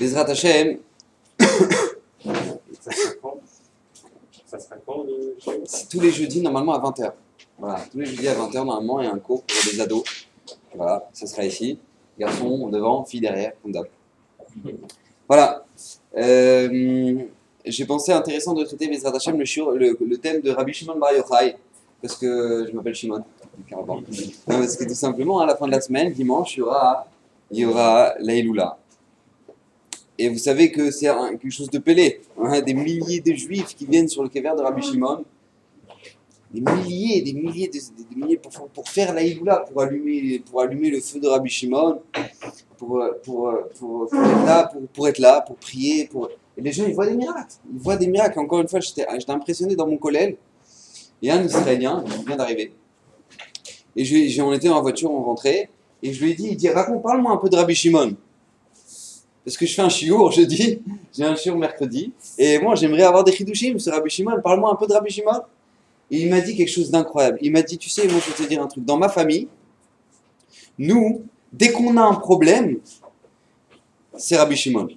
Bezrat Hashem, Ça sera quand le show? c'est tous les jeudis normalement à 20h. Voilà, tous les jeudis à 20h normalement il y a un cours pour les ados. Voilà, ça sera ici. Garçon devant, fille derrière, comme d'hab. Voilà. J'ai pensé intéressant de traiter Bezrat Hashem le thème de Rabbi Shimon Bar Yochai, parce que je m'appelle Shimon. Non, parce que tout simplement, à la fin de la semaine, dimanche, il y aura la Eloula. Et vous savez que c'est quelque chose de pélé. Hein, des milliers de juifs qui viennent sur le kéver de Rabbi Shimon. Des milliers pour faire la Eloula, pour allumer le feu de Rabbi Shimon, pour être là, pour prier. Et les gens, ils voient des miracles. Ils voient des miracles. Encore une fois, j'étais impressionné dans mon collège. Il y a un Israélien qui vient d'arriver. Et on était dans la voiture, on rentrait. Et je lui ai dit, parle-moi un peu de Rabbi Shimon. Parce que je fais un shiur jeudi, j'ai un shiur mercredi. Et moi, j'aimerais avoir des chidushim sur Rabbi Shimon. Parle-moi un peu de Rabbi Shimon. Et il m'a dit quelque chose d'incroyable. Il m'a dit, tu sais, moi, je vais te dire un truc. Dans ma famille, nous, dès qu'on a un problème, c'est Rabbi Shimon.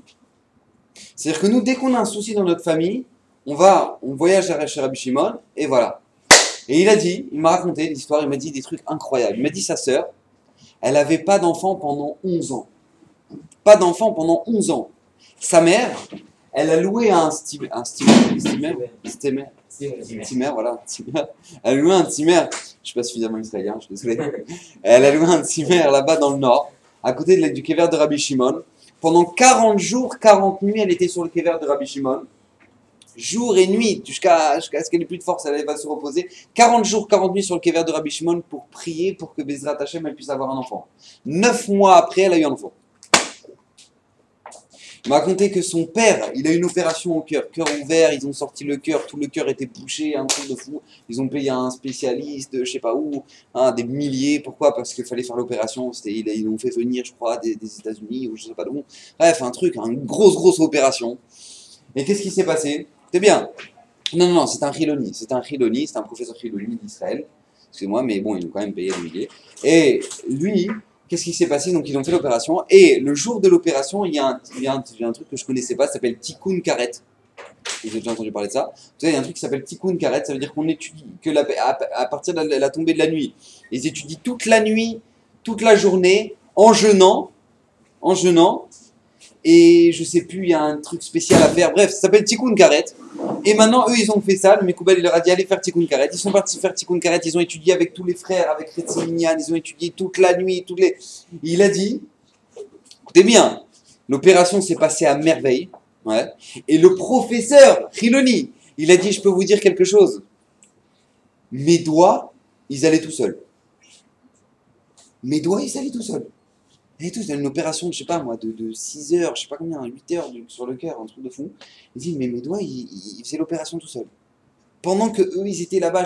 C'est-à-dire que nous, dès qu'on a un souci dans notre famille, on voyage chez Rabbi Shimon, et voilà. Et il m'a raconté l'histoire, il m'a dit des trucs incroyables. Il m'a dit sa sœur, elle n'avait pas d'enfant pendant 11 ans. Pas d'enfant pendant 11 ans. Sa mère, elle a loué un steamer. Elle a loué un steamer. Je ne suis pas suffisamment israélien, je suis désolé. Elle a loué un steamer là-bas dans le nord, à côté du kéver de Rabbi Shimon. Pendant 40 jours, 40 nuits, elle était sur le kéver de Rabbi Shimon. Jour et nuit, jusqu'à ce qu'elle n'ait plus de force, elle va se reposer. 40 jours, 40 nuits sur le kéver de Rabbi Shimon pour prier pour que Bezrat Hashem elle puisse avoir un enfant. 9 mois après, elle a eu un enfant. Il m'a raconté que son père, il a eu une opération au cœur ouvert, ils ont sorti le cœur, tout le cœur était bouché, un truc de fou. Ils ont payé un spécialiste, je sais pas où, des milliers. Pourquoi? Parce qu'il fallait faire l'opération. Ils l'ont fait venir, je crois, des États-Unis ou je sais pas d'où. Bref, une grosse opération. Et qu'est-ce qui s'est passé? C'est bien. Non, c'est un Chiloni. C'est un professeur Chiloni d'Israël. Excusez-moi, mais bon, ils ont quand même payé des milliers. Et lui, qu'est-ce qui s'est passé? Donc, ils ont fait l'opération. Et le jour de l'opération, il y a un truc que je connaissais pas, ça s'appelle Tikkun Karet. Vous avez déjà entendu parler de ça? Vous savez, il y a un truc qui s'appelle Tikkun Karet. Ça veut dire qu'on étudie à partir de la tombée de la nuit. Ils étudient toute la nuit, toute la journée, en jeûnant. Et je sais plus, il y a un truc spécial à faire. Bref, ça s'appelle Tikkun Karet. Et maintenant, eux, ils ont fait ça. Le Mekoubel, il leur a dit, allez faire Tikkun Karet. Ils sont partis faire Tikkun Karet. Ils ont étudié avec tous les frères, avec Retsiminian. Ils ont étudié toute la nuit, Il a dit, écoutez bien, l'opération s'est passée à merveille. Ouais. Et le professeur, Chiloni, il a dit, je peux vous dire quelque chose. Mes doigts, ils allaient tout seuls. Et tout, c'était une opération, je sais pas moi, de 6 heures, je sais pas combien, 8 heures sur le cœur, un truc de fou. Il dit, mais mes doigts, ils faisaient l'opération tout seul. Pendant que eux, ils étaient là-bas.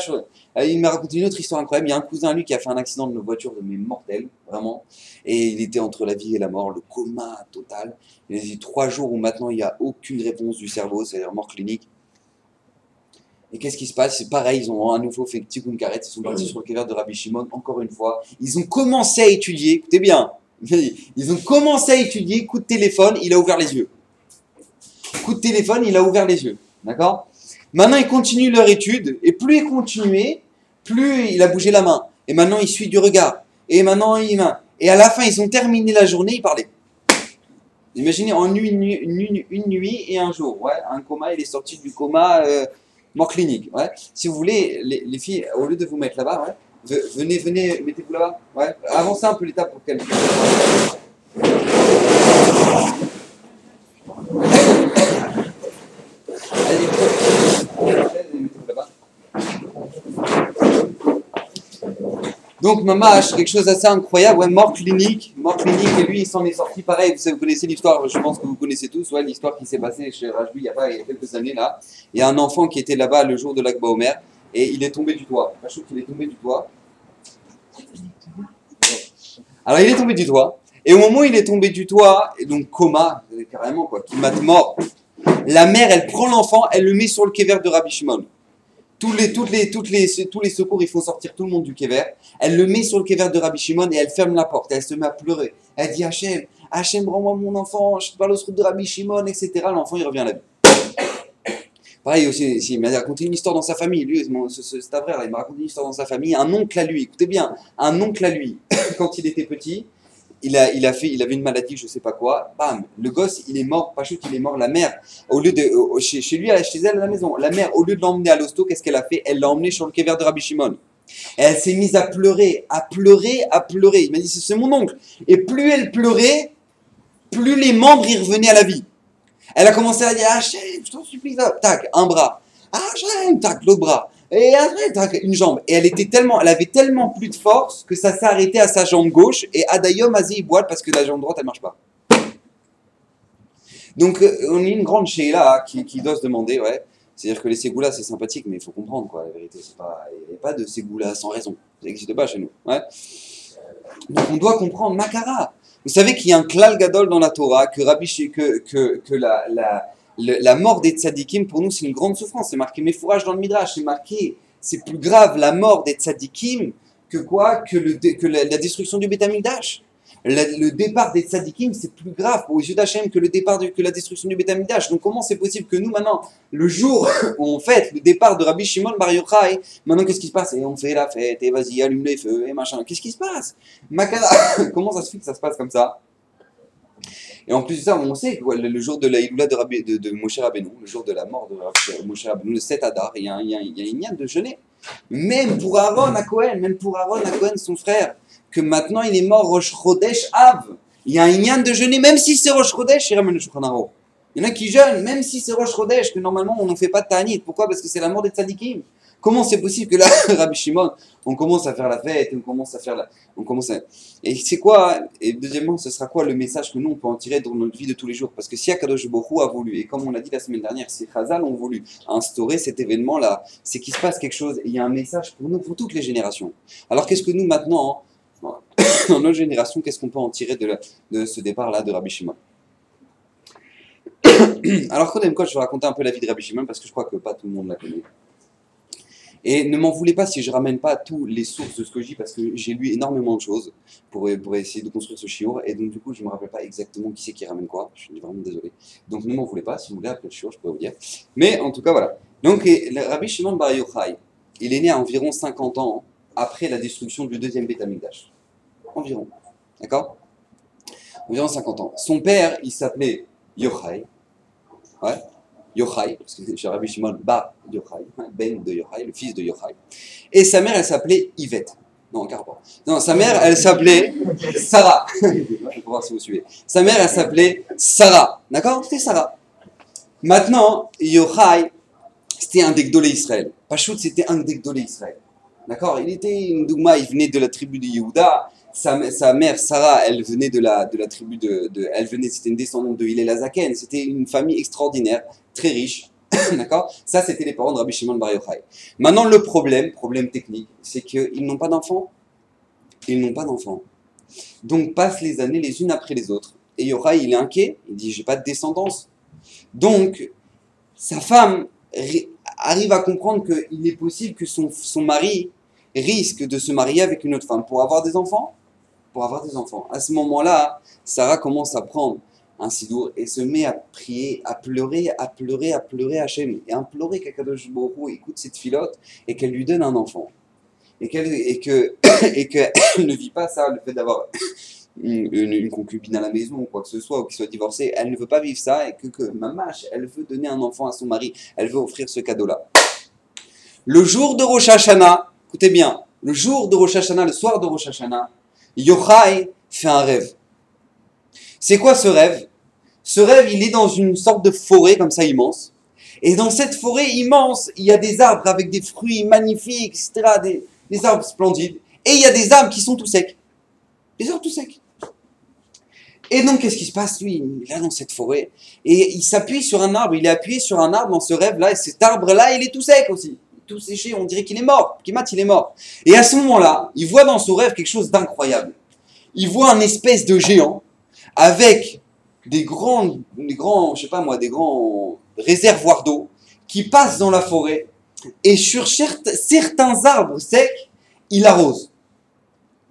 Il m'a raconté une autre histoire incroyable. Il y a un cousin, lui, qui a fait un accident de voiture, mais mortel, vraiment. Et il était entre la vie et la mort, le coma total. Il a dit 3 jours où maintenant, il n'y a aucune réponse du cerveau, c'est-à-dire mort clinique. Et qu'est-ce qui se passe? C'est pareil, ils ont à nouveau fait Tikkun Karet, ils sont partis sur le kéver de Rabbi Shimon, encore une fois. Ils ont commencé à étudier, écoutez bien. Ils ont commencé à étudier, coup de téléphone, il a ouvert les yeux. D'accord? Maintenant, ils continuent leur étude, et plus ils continuaient, plus il a bougé la main. Et maintenant, il suit du regard. Et maintenant, et à la fin, ils ont terminé la journée, ils parlaient. Imaginez, en une nuit et un jour. Ouais, un coma, il est sorti du coma, mort clinique. Ouais. Si vous voulez, les filles, au lieu de vous mettre là-bas, ouais, venez, mettez-vous là-bas. Ouais. Avancez un peu l'étape pour qu'elle... Allez, mettez-vous là-bas. Donc, Mamash, quelque chose d'assez incroyable, ouais, mort clinique, et lui, il s'en est sorti pareil. Vous connaissez l'histoire, je pense que vous connaissez tous, ouais, l'histoire qui s'est passée chez Rajbi il y a quelques années là. Il y a un enfant qui était là-bas le jour de l'Akba Omer, et il est tombé du toit. Je trouve qu'il est tombé du toit. Alors, il est tombé du toit, et au moment où il est tombé du toit, et donc coma, carrément quoi, qui mate mort, la mère, elle prend l'enfant, elle le met sur le kéver de Rabbi Shimon. Tous les secours, ils font sortir tout le monde du kéver. Elle le met sur le kéver de Rabbi Shimon et elle ferme la porte. Elle se met à pleurer. Elle dit Hachem, Hachem, rends-moi mon enfant, je te parle au route de Rabbi Shimon, etc. L'enfant, il revient à la vie. Pareil aussi, il m'a raconté une histoire dans sa famille. Lui, c'est un frère, il m'a raconté une histoire dans sa famille. Un oncle à lui, écoutez bien, un oncle à lui, quand il était petit, il avait une maladie, je sais pas quoi. Bam, le gosse, il est mort. Pas chute, il est mort. La mère, au lieu de, chez lui, chez elle à la maison, la mère, au lieu de l'emmener à l'hosto, qu'est-ce qu'elle a fait? Elle l'a emmené sur le kéver de Rabbi Shimon. Et elle s'est mise à pleurer, à pleurer, à pleurer. Il m'a dit, c'est mon oncle. Et plus elle pleurait, plus les membres y revenaient à la vie. Elle a commencé à dire, Hachem, je t'en supplie, tac, un bras. Hachem, tac, l'autre bras. Et après, tac, une jambe. Et elle avait tellement plus de force que ça s'est arrêté à sa jambe gauche. Et Adayom Azi boite parce que la jambe droite, elle marche pas. Donc, on a une grande Sheila qui doit se demander, ouais. C'est-à-dire que les ségoulas, c'est sympathique, mais il faut comprendre, quoi. La vérité, il n'y a pas de ségoulas sans raison. Ça n'existe pas chez nous. Ouais. Donc, on doit comprendre Makara. Vous savez qu'il y a un klal gadol dans la Torah, que la mort des tzadikim, pour nous, c'est une grande souffrance. C'est marqué Mefourage dans le Midrash. C'est marqué, c'est plus grave la mort des tzadikim que quoi? Que la destruction du Beth Amikdash. Le départ des tzadikim, c'est plus grave aux yeux d'Hachem que la destruction du Beth Amikdash. Donc comment c'est possible que nous, maintenant, le jour où on fête le départ de Rabbi Shimon Bar Yochai, maintenant qu'est-ce qui se passe? Et on fait la fête, et vas-y, allume les feux, et machin. Qu'est-ce qui se passe? Comment ça se fait que ça se passe comme ça? Et en plus de ça, on sait que le jour de la Iloula de Moshe Rabbeinu, le jour de la mort de Moshe Rabbeinu, le 7 Adar, il y a un lien de jeûner. Même pour Aaron à Cohen, son frère, que maintenant il est mort Rosh Chodesh Av. Il y a un lien de jeûner, même si c'est Rosh Chodesh, il ramène le Shulchan Aruch. Il y en a qui jeûnent, même si c'est Rosh Chodesh, que normalement on n'en fait pas de Ta'anit. Pourquoi? Parce que c'est la mort des tzadikim. Comment c'est possible que là, Rabbi Shimon, on commence à faire la fête, Et c'est quoi? Et deuxièmement, ce sera quoi le message que nous, on peut en tirer dans notre vie de tous les jours? Parce que si Akadosh Baruch Hu a voulu, et comme on l'a dit la semaine dernière, si Chazal ont voulu instaurer cet événement-là, c'est qu'il se passe quelque chose, et il y a un message pour nous, pour toutes les générations. Alors qu'est-ce que nous, maintenant, dans notre génération, qu'est-ce qu'on peut en tirer de ce départ-là de Rabbi Shimon? Alors, quand même, je vais raconter un peu la vie de Rabbi Shimon, parce que je crois que pas tout le monde la connaît. Et ne m'en voulez pas si je ramène pas toutes les sources de ce que je dis, parce que j'ai lu énormément de choses pour essayer de construire ce shiur, et donc du coup je me rappelle pas exactement qui c'est qui ramène quoi, je suis vraiment désolé. Donc ne m'en voulez pas, si vous voulez après le shiur, je peux vous dire. Mais en tout cas voilà. Donc le Rabbi Shimon Bar Yochai, il est né à environ 50 ans après la destruction du deuxième Beth Amikdash. Environ. D'accord? Environ 50 ans. Son père, il s'appelait Yochai. Ouais. Yochai, parce que c'est Rabbi Shimon Bar Yochai, Ben de Yochai, le fils de Yochai. Et sa mère, elle s'appelait Yvette. Non, carrément. Non, sa mère, elle s'appelait Sarah. Je voir si vous suivez. Sa mère, elle s'appelait Sarah. D'accord? C'était Sarah. Maintenant, Yochai, c'était un des Gdolé Israël. Pachout, c'était un des Gdolé Israël. D'accord? Il était une dougma, il venait de la tribu de Yehuda. Sa mère, Sarah, elle venait de la tribu c'était une descendante de Hillel Azaken. C'était une famille extraordinaire, très riche. D'accord? Ça, c'était les parents de Rabbi Shimon Bar Yochai. Maintenant, le problème technique, c'est qu'ils n'ont pas d'enfants. Ils n'ont pas d'enfants. Donc, passent les années les unes après les autres. Et Yochai, il est inquiet. Il dit, j'ai pas de descendance. Donc, sa femme arrive à comprendre qu'il est possible que son mari risque de se marier avec une autre femme pour avoir des enfants. À ce moment-là, Sarah commence à prendre un sidour et se met à prier, à pleurer Hachem, et à implorer qu'Akadosh Baruch Hu écoute cette filote et qu'elle lui donne un enfant. Et qu'elle ne vit pas ça, le fait d'avoir une concubine à la maison ou quoi que ce soit, ou qu'il soit divorcé. Elle ne veut pas vivre ça, et que Mamash, elle veut donner un enfant à son mari. Elle veut offrir ce cadeau-là. Le jour de Rosh Hashanah, écoutez bien, le jour de Rosh Hashanah, le soir de Rosh Hashanah, Yochai fait un rêve. C'est quoi ce rêve? Ce rêve, il est dans une sorte de forêt comme ça immense. Et dans cette forêt immense, il y a des arbres avec des fruits magnifiques, etc. Des arbres splendides. Et il y a des arbres qui sont tout secs. Des arbres tout secs. Et donc, qu'est-ce qui se passe? Lui, il est là dans cette forêt. Et il s'appuie sur un arbre. Il est appuyé sur un arbre dans ce rêve-là. Et cet arbre-là, il est tout sec aussi. Tout séché, on dirait qu'il est mort. Kimat, il est mort. Et à ce moment-là, il voit dans son rêve quelque chose d'incroyable. Il voit un espèce de géant avec des grands réservoirs d'eau qui passent dans la forêt. Et sur certains arbres secs, il arrose.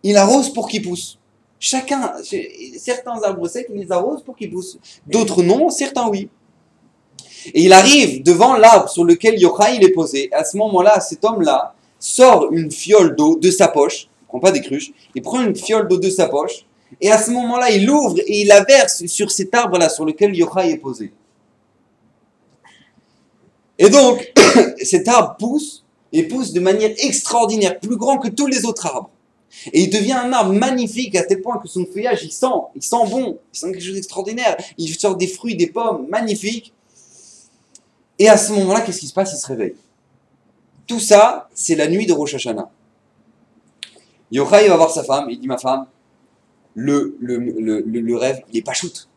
Il arrose pour qu'ils poussent. Certains arbres secs, il les arrose pour qu'ils poussent. D'autres non, certains oui. Et il arrive devant l'arbre sur lequel Yochai il est posé. À ce moment-là, cet homme-là sort une fiole d'eau de sa poche. Il ne prend pas des cruches. Il prend une fiole d'eau de sa poche. Et à ce moment-là, il l'ouvre et il la verse sur cet arbre-là sur lequel Yochai est posé. Et donc, cet arbre pousse, et pousse de manière extraordinaire, plus grand que tous les autres arbres. Et il devient un arbre magnifique à tel point que son feuillage, il sent bon, il sent quelque chose d'extraordinaire. Il sort des fruits, des pommes magnifiques. Et à ce moment-là, qu'est-ce qui se passe? Il se réveille. Tout ça, c'est la nuit de Rosh Hashanah. Yochai va voir sa femme, il dit, ma femme, le rêve, il est pas shoot.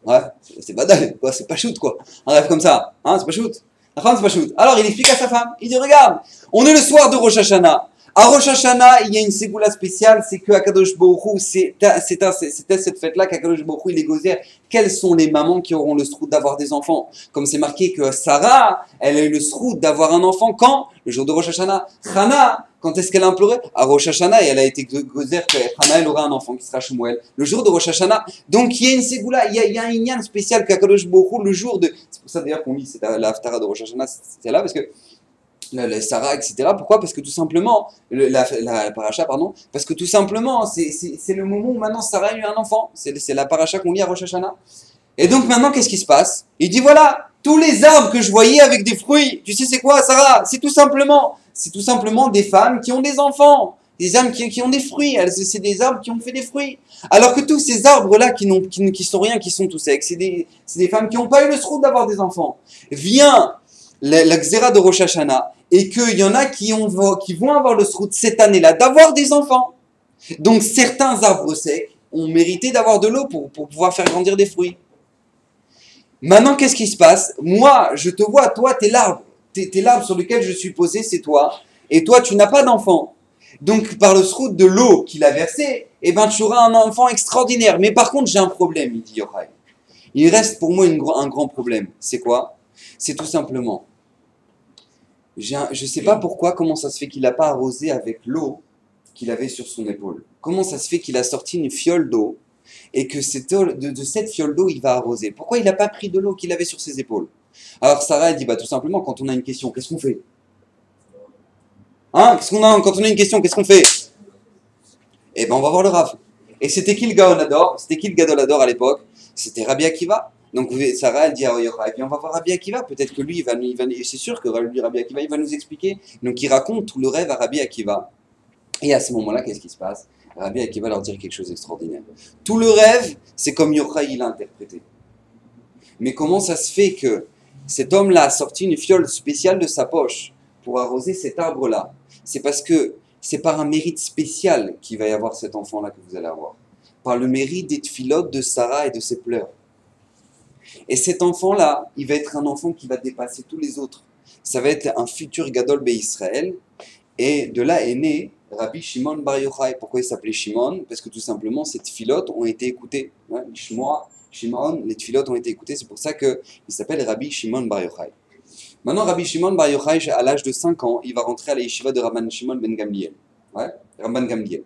Ouais, c'est badal, quoi, c'est pas shoot, quoi. Un rêve comme ça, hein, c'est pas shoot. La femme, c'est pas shoot. Alors, il explique à sa femme, il dit, regarde, on est le soir de Rosh Hashanah. À Rosh Hashanah, il y a une ségoula spéciale, c'est que Akadosh Baruch Hu, c'était cette fête-là qu'Akadosh Baruch Hu, il est gozer. Quelles sont les mamans qui auront le sroud d'avoir des enfants? Comme c'est marqué que Sarah, elle a eu le sroud d'avoir un enfant quand? Le jour de Rosh Hashanah. Hana, quand est-ce qu'elle a imploré? À Rosh Hashanah, et elle a été gozer que Hana, elle aura un enfant qui sera Shmuel. Le jour de Rosh Hashanah. Donc, il y a une ségoula, il y a un inyan spécial qu'Akadosh Baruch Hu, le jour de... C'est pour ça d'ailleurs qu'on lit la haftara de Rosh Hashanah, c'est là, parce que Sarah, etc. Pourquoi? Parce que tout simplement, la paracha, pardon, parce que tout simplement, c'est le moment où maintenant Sarah a eu un enfant. C'est la paracha qu'on lit à Rosh Hashanah. Et donc maintenant, qu'est-ce qui se passe? Il dit voilà, tous les arbres que je voyais avec des fruits, tu sais c'est quoi, Sarah? C'est tout simplement des femmes qui ont des enfants, des âmes qui ont des fruits. C'est des arbres qui ont fait des fruits. Alors que tous ces arbres-là qui sont rien, qui sont tout secs, c'est des femmes qui n'ont pas eu le sroud d'avoir des enfants. Vient la Xéra de Rosh Hashanah, et qu'il y en a qui vont avoir le sroud cette année-là d'avoir des enfants. Donc certains arbres secs ont mérité d'avoir de l'eau pour pouvoir faire grandir des fruits. Maintenant, qu'est-ce qui se passe? Moi, je te vois, toi, t'es l'arbre. T'es l'arbre sur lequel je suis posé, c'est toi. Et toi, tu n'as pas d'enfant. Donc par le sroud de l'eau qu'il a versé, eh ben, tu auras un enfant extraordinaire. Mais par contre, j'ai un problème, il dit Yochai. Il reste pour moi un grand problème. C'est quoi? C'est tout simplement... Je ne sais pas pourquoi, comment ça se fait qu'il n'a pas arrosé avec l'eau qu'il avait sur son épaule. Comment ça se fait qu'il a sorti une fiole d'eau et que de cette fiole d'eau, il va arroser. Pourquoi il n'a pas pris de l'eau qu'il avait sur ses épaules? Alors Sarah, elle dit, bah, tout simplement, quand on a une question, qu'est-ce qu'on fait? Hein? Quand on a une question, qu'est-ce qu'on fait? Eh ben, on va voir le Rav. Et c'était qui le Gaonador? C'était qui le Gadolador à l'époque? C'était Rabbi Akiva. Donc Sarah, elle dit à Yochai, puis on va voir Rabbi Akiva, peut-être que lui, c'est sûr que Rabbi Akiva, il va nous expliquer. Donc il raconte tout le rêve à Rabbi Akiva. Et à ce moment-là, qu'est-ce qui se passe? Rabbi Akiva leur dit quelque chose d'extraordinaire. Tout le rêve, c'est comme Yochai il l'a interprété. Mais comment ça se fait que cet homme-là a sorti une fiole spéciale de sa poche pour arroser cet arbre-là? C'est parce que c'est par un mérite spécial qu'il va y avoir cet enfant-là que vous allez avoir. Par le mérite des tfilotes de Sarah et de ses pleurs. Et cet enfant-là, il va être un enfant qui va dépasser tous les autres. Ça va être un futur Gadol Be-Israël. Et de là est né Rabbi Shimon Bar Yochai. Pourquoi il s'appelait Shimon? Parce que tout simplement, ces tfilotes ont été écoutées. Ouais, Shimon, les tfilotes ont été écoutées. C'est pour ça qu'il s'appelle Rabbi Shimon Bar Yochai. Maintenant, Rabbi Shimon Bar Yochai, à l'âge de 5 ans, il va rentrer à la yeshiva de Rabban Shimon ben Gamliel. Ouais, Rabban Gamliel.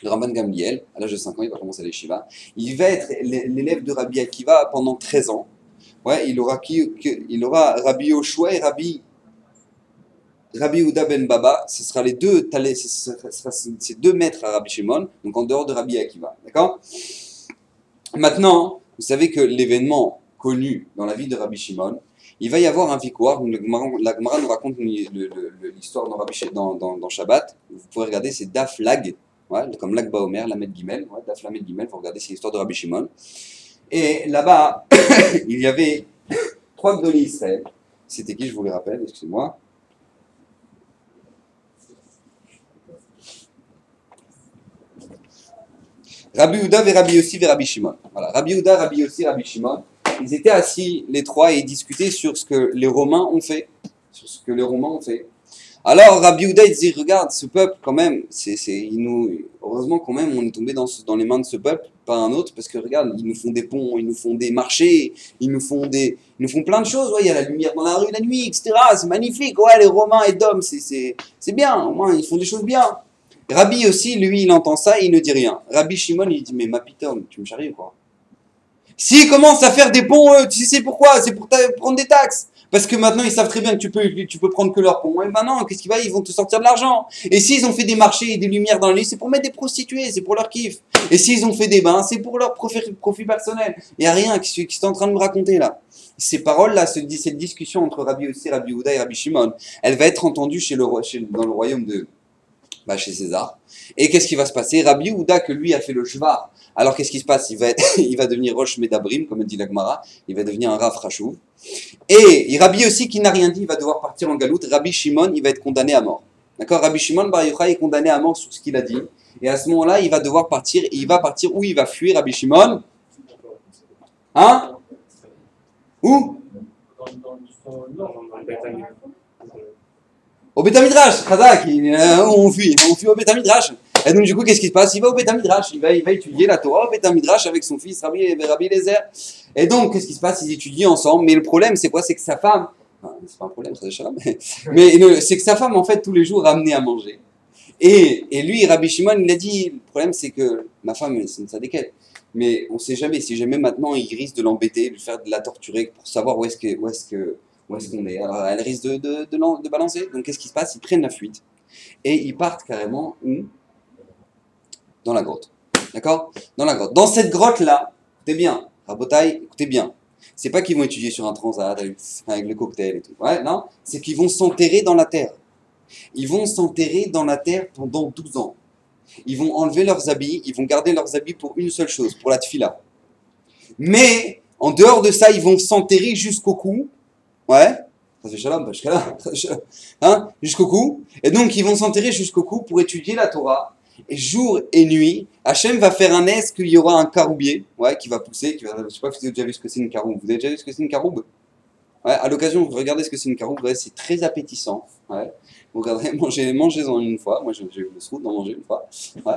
Le Rabban Gamliel, à l'âge de 5 ans, il va commencer à la yeshiva. Il va être l'élève de Rabbi Akiva pendant 13 ans. Ouais, il aura Rabbi Yoshua et Rabbi Uda ben Baba. Ce sera ces deux maîtres à Rabbi Shimon, donc en dehors de Rabbi Akiva. D'accord? Maintenant, vous savez que l'événement connu dans la vie de Rabbi Shimon, il va y avoir un vikouar. La Gemara nous raconte l'histoire dans Shabbat. Vous pouvez regarder, c'est Daf Lag. Ouais, comme Lag Baomer, Lamed Gimel, ouais, Daf Lamed Gimel, vous regardez, c'est l'histoire de Rabbi Shimon. Et là-bas, il y avait 3 Gdoli Israël. C'était qui, je vous les rappelle, excusez-moi. Rabbi Uda et Rabbi Yossi et Rabbi Shimon. Voilà, Rabbi Uda, Rabbi Yossi, Rabbi Shimon. Ils étaient assis, les trois, et ils discutaient sur ce que les Romains ont fait. Alors Rabbi Uda il disait, regarde, ce peuple quand même, heureusement quand même on est tombé dans les mains de ce peuple, pas un autre, parce que regarde, ils nous font des ponts, ils nous font des marchés, ils nous font plein de choses, ouais, il y a la lumière dans la rue la nuit, etc. C'est magnifique, ouais, les Romains et Dom, c'est bien, au moins ils font des choses bien. Rabbi aussi, lui, il entend ça et il ne dit rien. Rabbi Shimon, il dit, mais ma pitom, tu me charries ou quoi? S'ils commencent à faire des ponts, tu sais pourquoi? C'est pour prendre des taxes. Parce que maintenant, ils savent très bien que tu peux prendre que leur pont. Et ben non, qu'est-ce qu'ils vont? Ils vont te sortir de l'argent. Et s'ils ont fait des marchés et des lumières dans la nuit, c'est pour mettre des prostituées, c'est pour leur kiff. Et s'ils ont fait des bains, c'est pour leur profit personnel. Il n'y a rien qui est en train de me raconter là. Ces paroles-là, cette discussion entre Rabbi aussi, Rabbi Yehuda et Rabbi Shimon, elle va être entendue dans le royaume chez César. Et qu'est-ce qui va se passer? Rabbi Yehuda, que lui a fait le shvar. Alors qu'est-ce qui se passe? Il va devenir Rosh Medabrim, comme dit la Gemara. Il va devenir un Rav Chashuv. Et Rabbi aussi, qui n'a rien dit, il va devoir partir en galoute. Rabbi Shimon, il va être condamné à mort. D'accord? Rabbi Shimon Bar Yochai est condamné à mort sur ce qu'il a dit. Et à ce moment-là, il va devoir partir. Et il va partir où? Il va fuir, Rabbi Shimon. Hein? Où? Au Beth Midrash, Khazak, on fuit au Beth Midrash. Et donc du coup, qu'est-ce qui se passe? Il va au Beth Midrash, il va étudier la Torah au Beth Midrash avec son fils Rabbi Eliezer. Et donc, qu'est-ce qui se passe? Ils étudient ensemble, mais le problème, c'est quoi? C'est que sa femme, c'est pas un problème, ça mais c'est que sa femme, en fait, tous les jours, ramenait à manger. Et lui, Rabbi Shimon, il a dit, le problème, c'est que ma femme, c'est une sadéquette. Mais on sait jamais, si jamais maintenant, il risque de l'embêter, de lui faire de la torturer pour savoir où est-ce qu'on est. Alors, elle risque de balancer. Donc, qu'est-ce qui se passe? Ils prennent la fuite. Et ils partent carrément où? Dans la grotte. D'accord? Dans la grotte. Dans cette grotte-là, écoutez bien, Rabotai, écoutez bien. C'est pas qu'ils vont étudier sur un transat avec le cocktail et tout. Ouais, non? C'est qu'ils vont s'enterrer dans la terre. Ils vont s'enterrer dans la terre pendant 12 ans. Ils vont enlever leurs habits, ils vont garder leurs habits pour une seule chose, pour la tfila. Mais, en dehors de ça, ils vont s'enterrer jusqu'au cou. Ouais? Ça fait shalom, jusqu'à là. Hein? Jusqu'au cou. Et donc, ils vont s'enterrer jusqu'au cou pour étudier la Torah. Et jour et nuit, Hachem va faire un est qu'il y aura un caroubier, ouais, qui va pousser. Je ne sais pas si vous avez déjà vu ce que c'est une caroube. Vous avez déjà vu ce que c'est une caroube? Ouais, à l'occasion, vous regardez ce que c'est une caroube. Ouais, c'est très appétissant. Ouais. Vous regardez, mangez-en une fois. Moi, j'ai eu le srout d'en manger une fois. Ouais.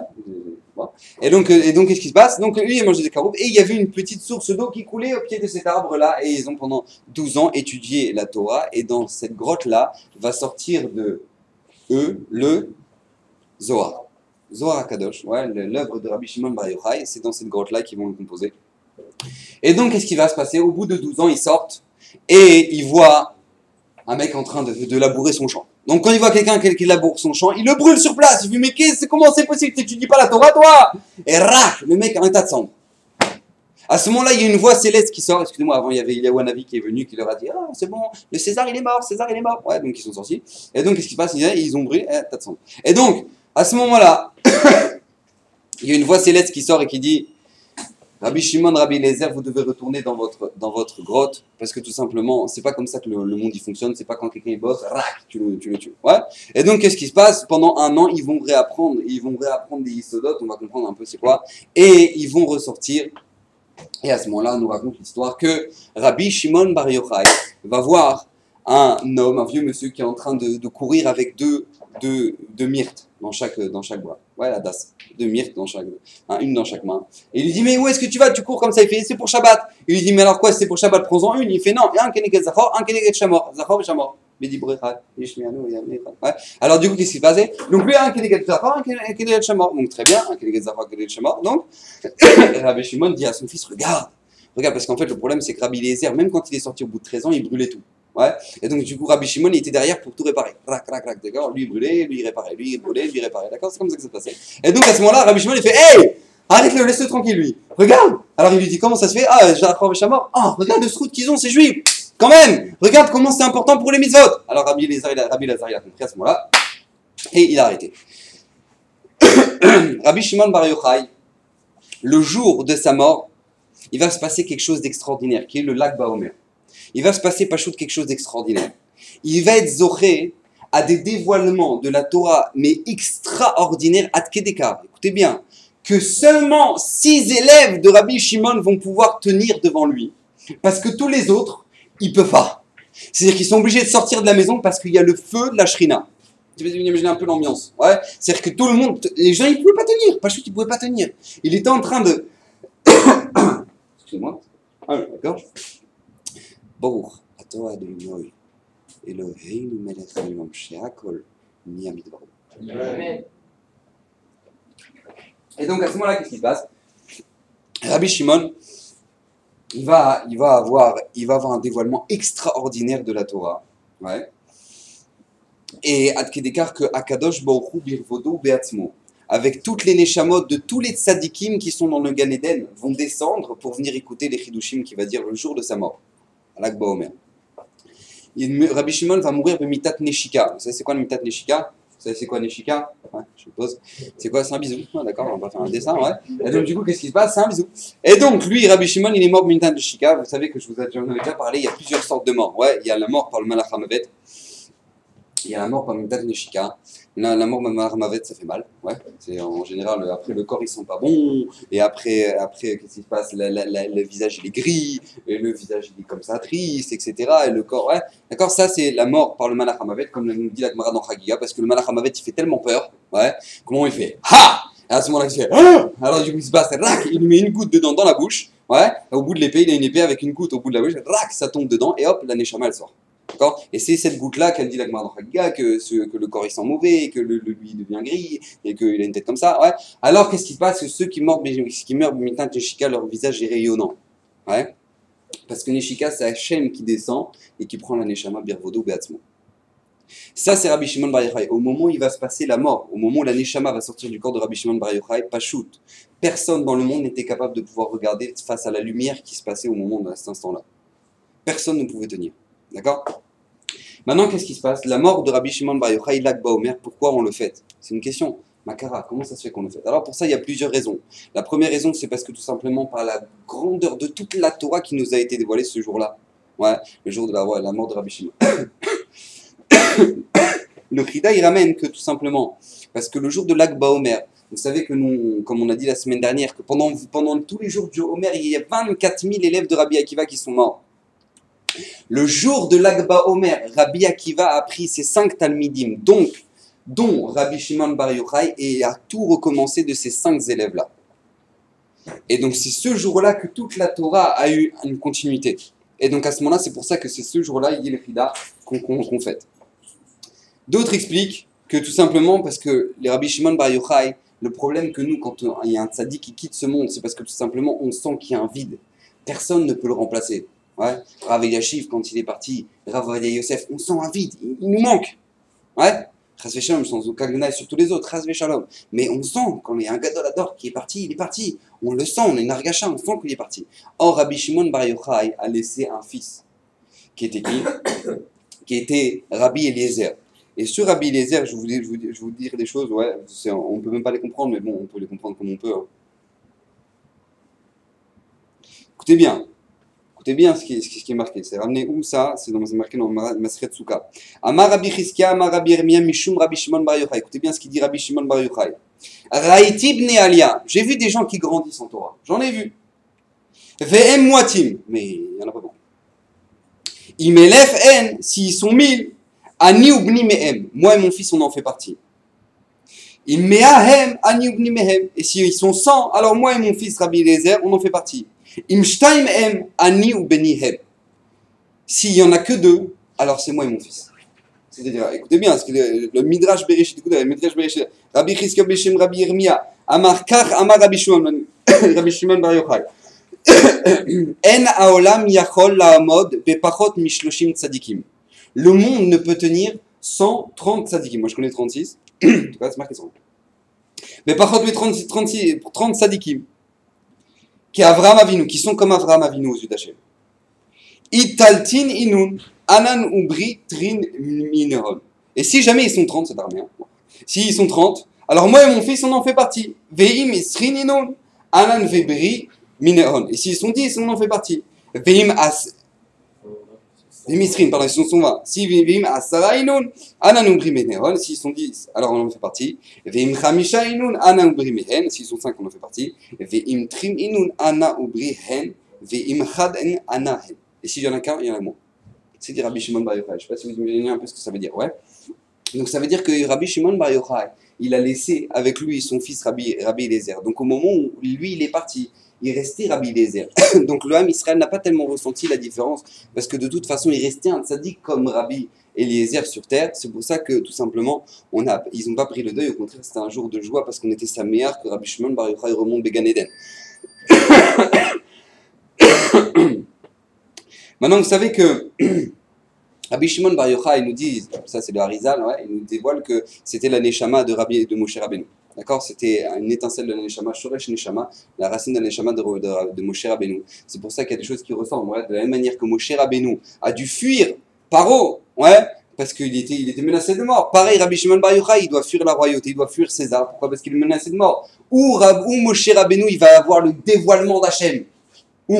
Bon. Et donc, qu'est-ce qui se passe? Donc, lui, il mangeait des caroubes. Et il y avait une petite source d'eau qui coulait au pied de cet arbre-là. Et ils ont pendant 12 ans étudié la Torah. Et dans cette grotte-là, va sortir de eux le Zohar. Zohar HaKadosh, ouais, l'œuvre de Rabbi Shimon Bar Yochai, c'est dans cette grotte-là qu'ils vont le composer. Et donc, qu'est-ce qui va se passer? Au bout de 12 ans, ils sortent et ils voient un mec en train de labourer son champ. Donc, quand il voit quelqu'un qui laboure son champ, il le brûle sur place. Il lui dit, mais comment c'est possible? Tu n'étudies pas la Torah, toi? Et rac, le mec a un tas de cendres. À ce moment-là, il y a une voix céleste qui sort. Excusez-moi, avant, il y avait Eliyahu Hanavi qui est venu, qui leur a dit, ah, c'est bon, le César, il est mort, César, il est mort. Ouais, donc ils sont sortis. Et donc, qu'est-ce qui se passe? Ils ont brûlé un tas de cendres. Et donc, à ce moment-là, il y a une voix céleste qui sort et qui dit, Rabbi Shimon, Rabbi Eliezer, vous devez retourner dans votre grotte, parce que tout simplement, c'est pas comme ça que le monde il fonctionne, c'est pas quand quelqu'un il bosse, rac, tu le tues. Ouais. Et donc, qu'est-ce qui se passe? Pendant un an, ils vont réapprendre des isodotes, on va comprendre un peu c'est quoi, et ils vont ressortir. Et à ce moment-là, on nous raconte l'histoire que Rabbi Shimon Bar Yochai va voir un homme, un vieux monsieur qui est en train de courir avec deux myrtes dans chaque bois. Ouais, la das. 2 myrtes dans chaque, une dans chaque main. Et il lui dit, mais où est-ce que tu vas? Tu cours comme ça. Il fait, c'est pour Shabbat. Il lui dit, mais alors quoi, c'est pour Shabbat? Prends-en une. Il fait, non, un Keneged Zachor, un Keneged Shamor. Zachor et Shamor. Ouais. Alors du coup, qu'est-ce qui s'est passé? Donc lui, un Keneged Zachor, un Keneged Shamor. Donc très bien, un Keneged Zachor, un Keneged Shamor. Donc, Rabbi Shimon dit à son fils, regarde, parce qu'en fait, le problème, c'est que Rabbi Eliezer, même quand il est sorti au bout de 13 ans, il brûlait tout. Ouais. Et donc, du coup, Rabbi Shimon, il était derrière pour tout réparer. Rac, d'accord? Lui, il brûlait, lui, il réparait. Lui, il brûlait, lui, il réparait. D'accord? C'est comme ça que ça se passait. Et donc, à ce moment-là, Rabbi Shimon, il fait, hey! Arrête-le, laisse-le tranquille, lui. Regarde! Alors, il lui dit, comment ça se fait? Ah, Jacob Shamor. Ah, regarde le srout qu'ils ont, ces juifs. Quand même! Regarde comment c'est important pour les mitzvot. Alors, Rabbi Lazare, il a compris à ce moment-là. Et il a arrêté. Rabbi Shimon Bar Yochai, le jour de sa mort, il va se passer quelque chose d'extraordinaire, qui est le lac Baomer. Il va se passer Pachout quelque chose d'extraordinaire. Il va être zoré à des dévoilements de la Torah, mais extraordinaires, ad kedekar. Écoutez bien, que seulement 6 élèves de Rabbi Shimon vont pouvoir tenir devant lui. Parce que tous les autres, ils ne peuvent pas. C'est-à-dire qu'ils sont obligés de sortir de la maison parce qu'il y a le feu de la shrina. Vous imaginez un peu l'ambiance. Ouais. C'est-à-dire que tout le monde, les gens, ils ne pouvaient pas tenir. Pachout, ils ne pouvaient pas tenir. Il était en train de... Excusez-moi. Ah, d'accord. Baruch atah Adonai Eloheinu melech haolam she'akol nהיה בדברו. Et donc à ce moment-là, qu'est-ce qui se passe? Rabbi Shimon, il va avoir un dévoilement extraordinaire de la Torah. Ouais. Et ad kedekar que Akadosh Baruch Hu birvodo beatzmo, avec toutes les neshamot de tous les tzadikim qui sont dans le Gan Eden, vont descendre pour venir écouter les chidushim qui va dire le jour de sa mort. Lag Baomer. Rabbi Shimon va mourir de mitat neshika. Vous savez c'est quoi le mitat neshika? Vous savez c'est quoi neshika? Ouais, je suppose. C'est quoi? C'est un bisou. Ah, d'accord, on va faire un dessin, ouais. Et donc du coup, qu'est-ce qui se passe? C'est un bisou. Et donc lui, Rabbi Shimon, il est mort de mitat neshika. Vous savez que j'en avais déjà parlé. Il y a plusieurs sortes de morts. Ouais, il y a la mort par le malach hamavet. Il y a la mort par le mitat neshika. La mort par le malach hamavet, ça fait mal. Ouais. C'est en général après le corps il sent pas bon. Et après qu'est-ce qui se passe? Le visage il est gris. Et le visage il est comme ça triste, etc. Et le corps, ouais. D'accord, ça c'est la mort par le malach hamavet, comme nous dit la Gemara dans Chagiga, parce que le malach hamavet il fait tellement peur. Ouais. Comment il fait? Ha! Et à ce moment-là, il fait ah! Alors du coup il se passe, rac, il lui met une goutte dedans dans la bouche. Ouais. Et au bout de l'épée, il a une épée avec une goutte au bout de la bouche. Rac, ça tombe dedans et hop, la neshama elle sort. D'accord? Et c'est cette goutte-là qu'elle dit la Gemara dans Chagiga, que le corps il sent mauvais, que lui devient gris, et qu'il a une tête comme ça. Ouais. Alors qu'est-ce qui se passe? Ceux qui meurent de mitat neshika, leur visage est rayonnant. Ouais. Parce que Neshika, c'est Hachem qui descend et qui prend la Neshama Birvodo Beatzmo. Ça, c'est Rabbi Shimon Bar Yochai. Au moment où il va se passer la mort, au moment où la Neshama va sortir du corps de Rabbi Shimon Bar Yochai, Pachout, personne dans le monde n'était capable de pouvoir regarder face à la lumière qui se passait au moment de cet instant-là. Personne ne pouvait tenir. D'accord? Maintenant, qu'est-ce qui se passe? La mort de Rabbi Shimon Bar Yochai, Lag Baomer, pourquoi on le fête? C'est une question. Makara, comment ça se fait qu'on le fait? Alors pour ça, il y a plusieurs raisons. La première raison, c'est parce que tout simplement par la grandeur de toute la Torah qui nous a été dévoilée ce jour-là. Ouais, le jour de la mort de Rabbi Shimon. Le Chida, il ramène que tout simplement, parce que le jour de Lag Baomer, vous savez que nous, comme on a dit la semaine dernière, que pendant tous les jours du Homer, il y a 24 000 élèves de Rabbi Akiva qui sont morts. Le jour de Lag Baomer, Rabbi Akiva a pris ses 5 Talmidim, dont Rabbi Shimon Bar Yochai, et a tout recommencé de ces 5 élèves-là. Et donc c'est ce jour-là que toute la Torah a eu une continuité. Et donc à ce moment-là, c'est pour ça que c'est ce jour-là, il y a le Chida qu'on fête. D'autres expliquent que tout simplement parce que les Rabbi Shimon Bar Yochai, le problème que nous, quand il y a un tzaddik qui quitte ce monde, c'est parce que tout simplement on sent qu'il y a un vide. Personne ne peut le remplacer. Ouais. Rav Eliashiv, quand il est parti, Rav Ovadia Yosef, on sent un vide, il nous manque. Ouais. Chas v'shalom, sans aucun gna sur tous les autres, Chas v'shalom. Mais on sent, quand il y a un Gadol Hador qui est parti, il est parti. On le sent, on est une argacha, on sent qu'il est parti. Or, Rabbi Shimon Bar Yochai a laissé un fils, qui était qui? Qui était Rabbi Eliezer. Et sur Rabbi Eliezer, je vais vous dire des choses, ouais, on ne peut même pas les comprendre, mais bon, on peut les comprendre comme on peut. Hein. Écoutez bien ce qui est marqué. C'est ramené où ça? C'est marqué dans Maseret Souka. Amar Rabbi Chizkia, Amar Rabbi Yirmiyah, Mishum Rabbi Shimon Bar Yochai. Écoutez bien ce qu'il dit Rabbi Shimon Bar Yochai. Raïti bne Alia. J'ai vu des gens qui grandissent en Torah. J'en ai vu. Ve'em Muatim. Mais il n'y en a pas beaucoup. Imelef en, s'ils sont 1000. Ani ubni mehem. Moi et mon fils, on en fait partie. Imeahem, ani ubni mehem. Et s'ils sont 100, alors moi et mon fils Rabbi Eliezer, on en fait partie. Imshtaim em, ani ou benihem. S'il n'y en a que 2, alors c'est moi et mon fils. C'est-à-dire, écoutez bien, parce que le Midrash Bereshit, écoutez, le Midrash Bereshit, Rabbi Chizkia Beshem Rabbi Yirmiyah, Amar Kach, Amar Rabbi Shimon Bar Yochai. En haolam yachol la'amod bepachot mishloshim tzadikim. Le monde ne peut tenir 130 tzadikim. Moi je connais 36, en tout cas c'est marqué 100. Bepachot mais 30 tzadikim. Qui Avraham Avinu, qui sont comme Avraham Avinu aux yeux d'Hachem. Italtin inun, anan ubri trin mineron. Et si jamais ils sont 30, c'est pas bien. Si ils sont 30, alors moi et mon fils, on en fait partie. Veim isrin inun, anan vebri mineron. Et s'ils sont 10, on en fait partie. Veim as... Veim isrin, pardon, s'ils sont 20. Si veim asara inun, anan ubri mineron. S'ils sont 10, alors on en fait partie. Veim chamisha inun, anan ubri mehen. S'ils sont 5, on en fait partie. Veim trim inun, ana ubri hen. Veim chad en, ana hen. Et s'il y en a qu'un, il y en a moins. C'est dit Rabbi Shimon Bar Yochai. Je ne sais pas si vous imaginez un peu ce que ça veut dire. Ouais. Donc ça veut dire que Rabbi Shimon Bar Yochai, il a laissé avec lui son fils Rabbi Eliezer. Donc au moment où lui, il est parti, il restait Rabbi Eliezer. Donc le Ham Israël n'a pas tellement ressenti la différence, parce que de toute façon, il restait un tzaddik comme Rabbi Eliezer sur terre. C'est pour ça que tout simplement, ils n'ont pas pris le deuil. Au contraire, c'était un jour de joie, parce qu'on était Saméar que Rabbi Shimon Bar Yochai remonte Began Eden. Maintenant, vous savez que Rabbi Shimon Bar Yochai nous dit, ça c'est le Harizal, ouais, il nous dévoile que c'était la Neshama de Moshe Rabbeinu. D'accord? C'était une étincelle de la Neshama, Shoresh Neshama, la racine de la Neshama de Moshe Rabbeinu. C'est pour ça qu'il y a des choses qui ressemblent. Ouais, de la même manière que Moshe Rabbeinu a dû fuir Paro, ouais, parce qu'il était menacé de mort. Pareil, Rabbi Shimon Bar Yochai, il doit fuir la royauté, il doit fuir César. Pourquoi? Parce qu'il est menacé de mort. Où Moshe Rabbeinu, il va avoir le dévoilement d'Hachem. Où?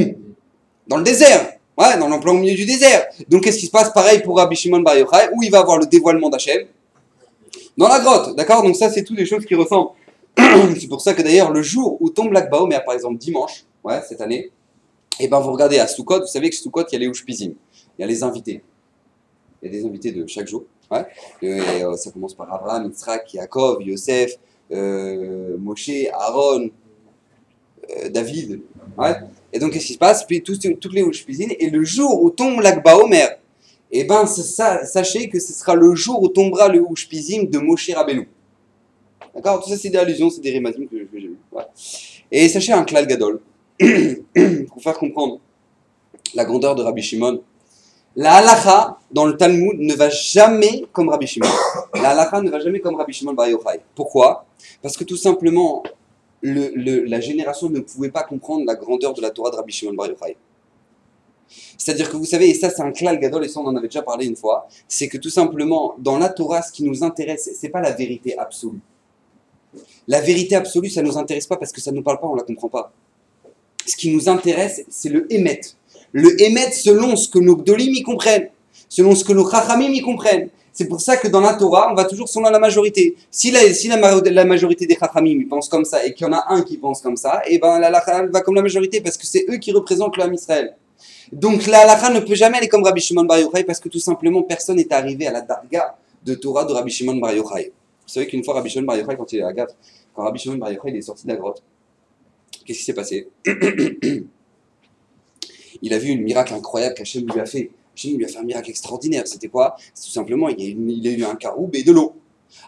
Dans le désert. Ouais, dans l'emploi au milieu du désert. Donc qu'est-ce qui se passe? Pareil pour Rabbi Shimon Bar Yochai, où il va avoir le dévoilement d'Hachem? Dans la grotte, d'accord? Donc ça, c'est toutes des choses qui ressemblent. C'est pour ça que d'ailleurs, le jour où tombe l'Akba Omer, par exemple dimanche, ouais, cette année, et ben vous regardez à Sukkot, vous savez que Sukkot, il y a les Ushpizim, il y a les invités. Il y a des invités de chaque jour. Ouais. Ça commence par Abraham, Yitzhak, Yaakov, Yosef, Moshe, Aaron, David. Ouais. Et donc qu'est-ce qui se passe? Puis toutes les Ushpizim, et le jour où tombe l'Akba Omer, et ben sachez que ce sera le jour où tombera le Ushpizim de Moshe Rabbeinu. D'accord? Tout ça, c'est des allusions, c'est des rimatim que j'ai vu. Ouais. Et sachez un klal gadol, pour faire comprendre la grandeur de Rabbi Shimon. La halacha, dans le Talmud, ne va jamais comme Rabbi Shimon. La halacha ne va jamais comme Rabbi Shimon Bar Yochai. Pourquoi? Parce que tout simplement, la génération ne pouvait pas comprendre la grandeur de la Torah de Rabbi Shimon Bar Yochai. C'est-à-dire que vous savez, et ça c'est un klal gadol, et ça on en avait déjà parlé une fois, c'est que tout simplement, dans la Torah, ce qui nous intéresse, c'est pas la vérité absolue. La vérité absolue, ça ne nous intéresse pas parce que ça ne nous parle pas, on ne la comprend pas. Ce qui nous intéresse, c'est le émet. Le émet selon ce que nos gdolim y comprennent, selon ce que nos chachamim y comprennent. C'est pour ça que dans la Torah, on va toujours selon la majorité. Si la majorité des chachamim pensent comme ça et qu'il y en a un qui pense comme ça, et ben la halakha va comme la majorité parce que c'est eux qui représentent le Ham Israël. Donc la halakha ne peut jamais aller comme Rabbi Shimon Bar Yochai parce que tout simplement personne n'est arrivé à la darga de Torah de Rabbi Shimon Bar Yochai. Vous savez qu'une fois Rabbi Shimon Bar Yochai, quand Rabbi Shimon Bar Yochai est sorti de la grotte, qu'est-ce qui s'est passé? Il a vu un miracle incroyable qu'Hachem lui a fait. Hachem lui a fait un miracle extraordinaire. C'était quoi? C'est tout simplement, il a eu un caroub et de l'eau.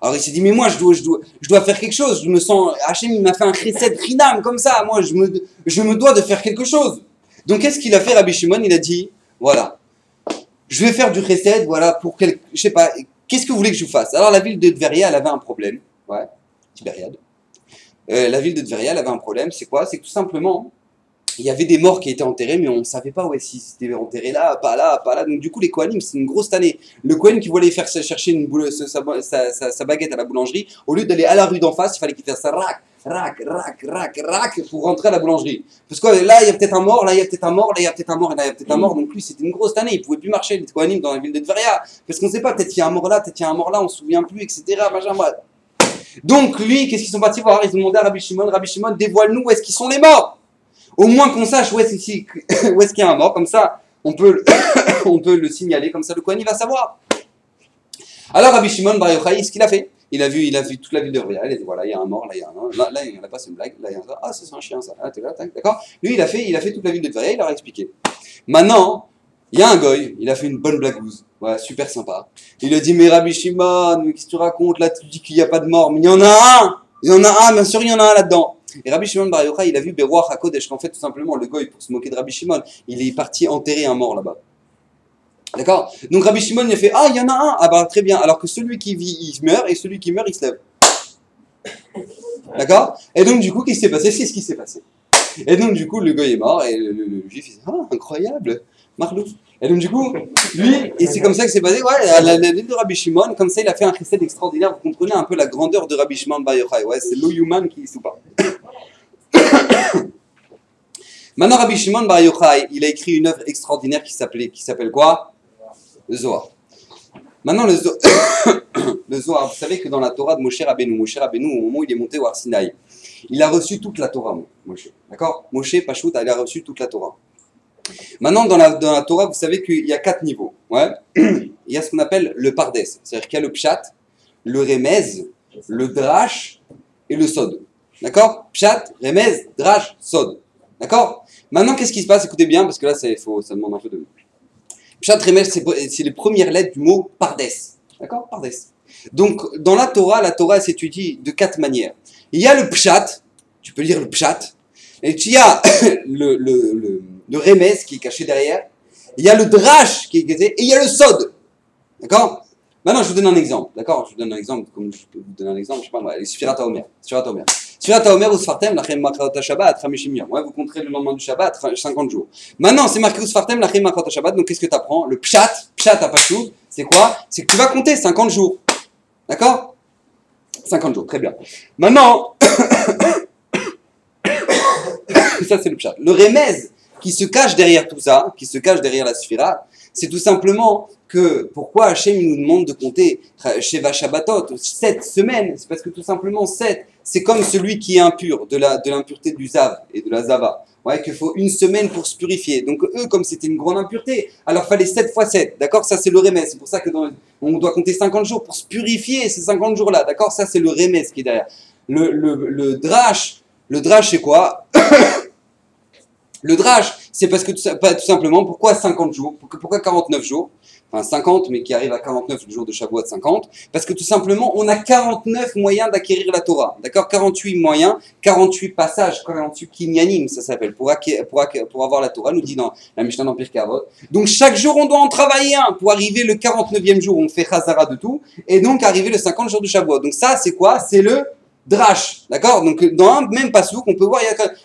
Alors il s'est dit, mais moi je dois faire quelque chose. Je me sens, Hachem il m'a fait un chesed chinam comme ça. Moi je me dois de faire quelque chose. Donc qu'est-ce qu'il a fait Rabbi Shimon? Il a dit, voilà, je vais faire du chesed, voilà, je sais pas, qu'est-ce que vous voulez que je fasse? Alors la ville de Tveria, elle avait un problème. Ouais, Tibériade. La ville de Tveria, elle avait un problème. C'est quoi? C'est que tout simplement, il y avait des morts qui étaient enterrés, mais on ne savait pas où est-ce qu'ils étaient enterrés là, pas là, pas là. Donc du coup, les Kohanim, c'est une grosse tannée. Le Kohen qui voulait faire chercher sa baguette à la boulangerie, au lieu d'aller à la rue d'en face, il fallait qu'il fasse ça rac pour rentrer à la boulangerie. Parce que là, il y a peut-être un mort, là, il y a peut-être un mort, là, il y a peut-être un mort, et là, il y a peut-être un mort. Donc lui, c'était une grosse tannée. Il ne pouvait plus marcher, les Kohanim, dans la ville de Tveria. Parce qu'on ne sait pas, peut-être qu'il y a un mort là, peut-être qu'il y a un mort là, on ne se souvient plus, etc. Donc lui, qu'est-ce qu'ils sont partis voir? Ils ont demandé à Rabbi Shimon, dévoile-nous où est-ce qu'ils sont les morts. Au moins qu'on sache où est-ce qu'il y a un mort, comme ça on peut le signaler, comme ça le Kohen il va savoir. Alors Rabbi Shimon Bar Yochai, ce qu'il a fait, il a vu toute la ville de Tveria, il a dit voilà, il y a un mort, là il y a un, là il n'y en a pas, c'est une blague, là il y a un, ah c'est un chien ça, d'accord. Lui il a fait toute la ville de Tveria, il leur a expliqué. Maintenant, il y a un goy, il a fait une bonne blagouze, ouais, super sympa. Il a dit mais Rabbi Shimon, qu'est-ce que tu racontes là, tu dis qu'il n'y a pas de mort, mais il y en a un, bien sûr il y en a un là-dedans. Et Rabbi Shimon Bar Yochai, il a vu Beruach HaKodesh, qu'en fait, tout simplement, le goy, pour se moquer de Rabbi Shimon, il est parti enterrer un mort là-bas. D'accord? Donc Rabbi Shimon, il a fait, ah, il y en a un, ah bah très bien, alors que celui qui vit, il meurt, et celui qui meurt, il se lève. D'accord? Et donc, du coup, qu'est-ce qui s'est passé? C'est ce qui s'est passé. Et donc, du coup, le goy est mort, et le juif, il dit, ah, incroyable, Marlouf. Et donc, du coup, lui, et c'est comme ça que c'est passé, ouais, la ville de Rabbi Shimon, comme ça, il a fait un chesed extraordinaire. Vous comprenez un peu la grandeur de Rabbi Shimon Bar Yochai, ouais, c'est l'Oyuman qui sous pas. Maintenant, Rabbi Shimon Bar Yochai, il a écrit une œuvre extraordinaire qui s'appelle quoi? Le Zohar. Maintenant, le Zohar, vous savez que dans la Torah de Moshe Rabbeinu, au moment où il est monté au Har Sinaï, il a reçu toute la Torah, Moshe. D'accord? Moshe Pachout, il a reçu toute la Torah. Maintenant, dans la Torah, vous savez qu'il y a 4 niveaux. Ouais. Il y a ce qu'on appelle le Pardes, c'est-à-dire qu'il y a le Pshat, le Remez, le drash et le sod. D'accord? Pshat, remez, drash, sod. D'accord? Maintenant, qu'est-ce qui se passe? Écoutez bien, parce que là, ça demande un peu de... Pshat, remez, c'est les premières lettres du mot pardes. D'accord? Pardes. Donc, dans la Torah s'étudie de 4 manières. Il y a le pshat, tu peux lire le pshat, et il y a le remez qui est caché derrière, il y a le drash qui est caché, et il y a le sod. D'accord? Maintenant, je vous donne un exemple. D'accord? Je vous donne un exemple, comme je peux vous donner un exemple, je sais pas moi, les Sfirat HaOmer. Sfirat HaOmer ou Sfartem, lachem machrot Shabbat, 50 jours. Ouais, vous compterez le lendemain du Shabbat, 50 jours. Maintenant, c'est marqué ou Sfartem, lachem machrot Shabbat, donc qu'est-ce que tu apprends? Le pshat à Pashut, c'est quoi? C'est que tu vas compter 50 jours. D'accord? 50 jours, très bien. Maintenant, ça c'est le pshat. Le remez qui se cache derrière tout ça, qui se cache derrière la Sfira, c'est tout simplement que pourquoi Hachem nous demande de compter Sheva Shabbatot, 7 semaines, c'est parce que tout simplement 7, c'est comme celui qui est impur, de l'impureté du Zav et de la Zava. Ouais, qu'il faut une semaine pour se purifier. Donc eux, comme c'était une grande impureté, alors fallait 7 fois 7, d'accord? Ça c'est le remez, c'est pour ça que on doit compter 50 jours pour se purifier ces 50 jours-là, d'accord? Ça c'est le remez qui est derrière. Le drash c'est quoi? Le drash, c'est parce que tout simplement, pourquoi 50 jours? Pourquoi 49 jours? Enfin 50, mais qui arrive à 49 le jour de Shavuot 50. Parce que tout simplement, on a 49 moyens d'acquérir la Torah. D'accord? 48 moyens, 48 passages, 48 kinyanim, ça s'appelle, pour avoir la Torah, nous dit dans la Mishnah dans Pirkei Avot. Donc chaque jour, on doit en travailler un pour arriver le 49e jour, on fait Chazara de tout, et donc arriver le 50 jours de Shavuot. Donc ça, c'est quoi? C'est le drash, d'accord? Donc dans un même pasouk, on peut voir,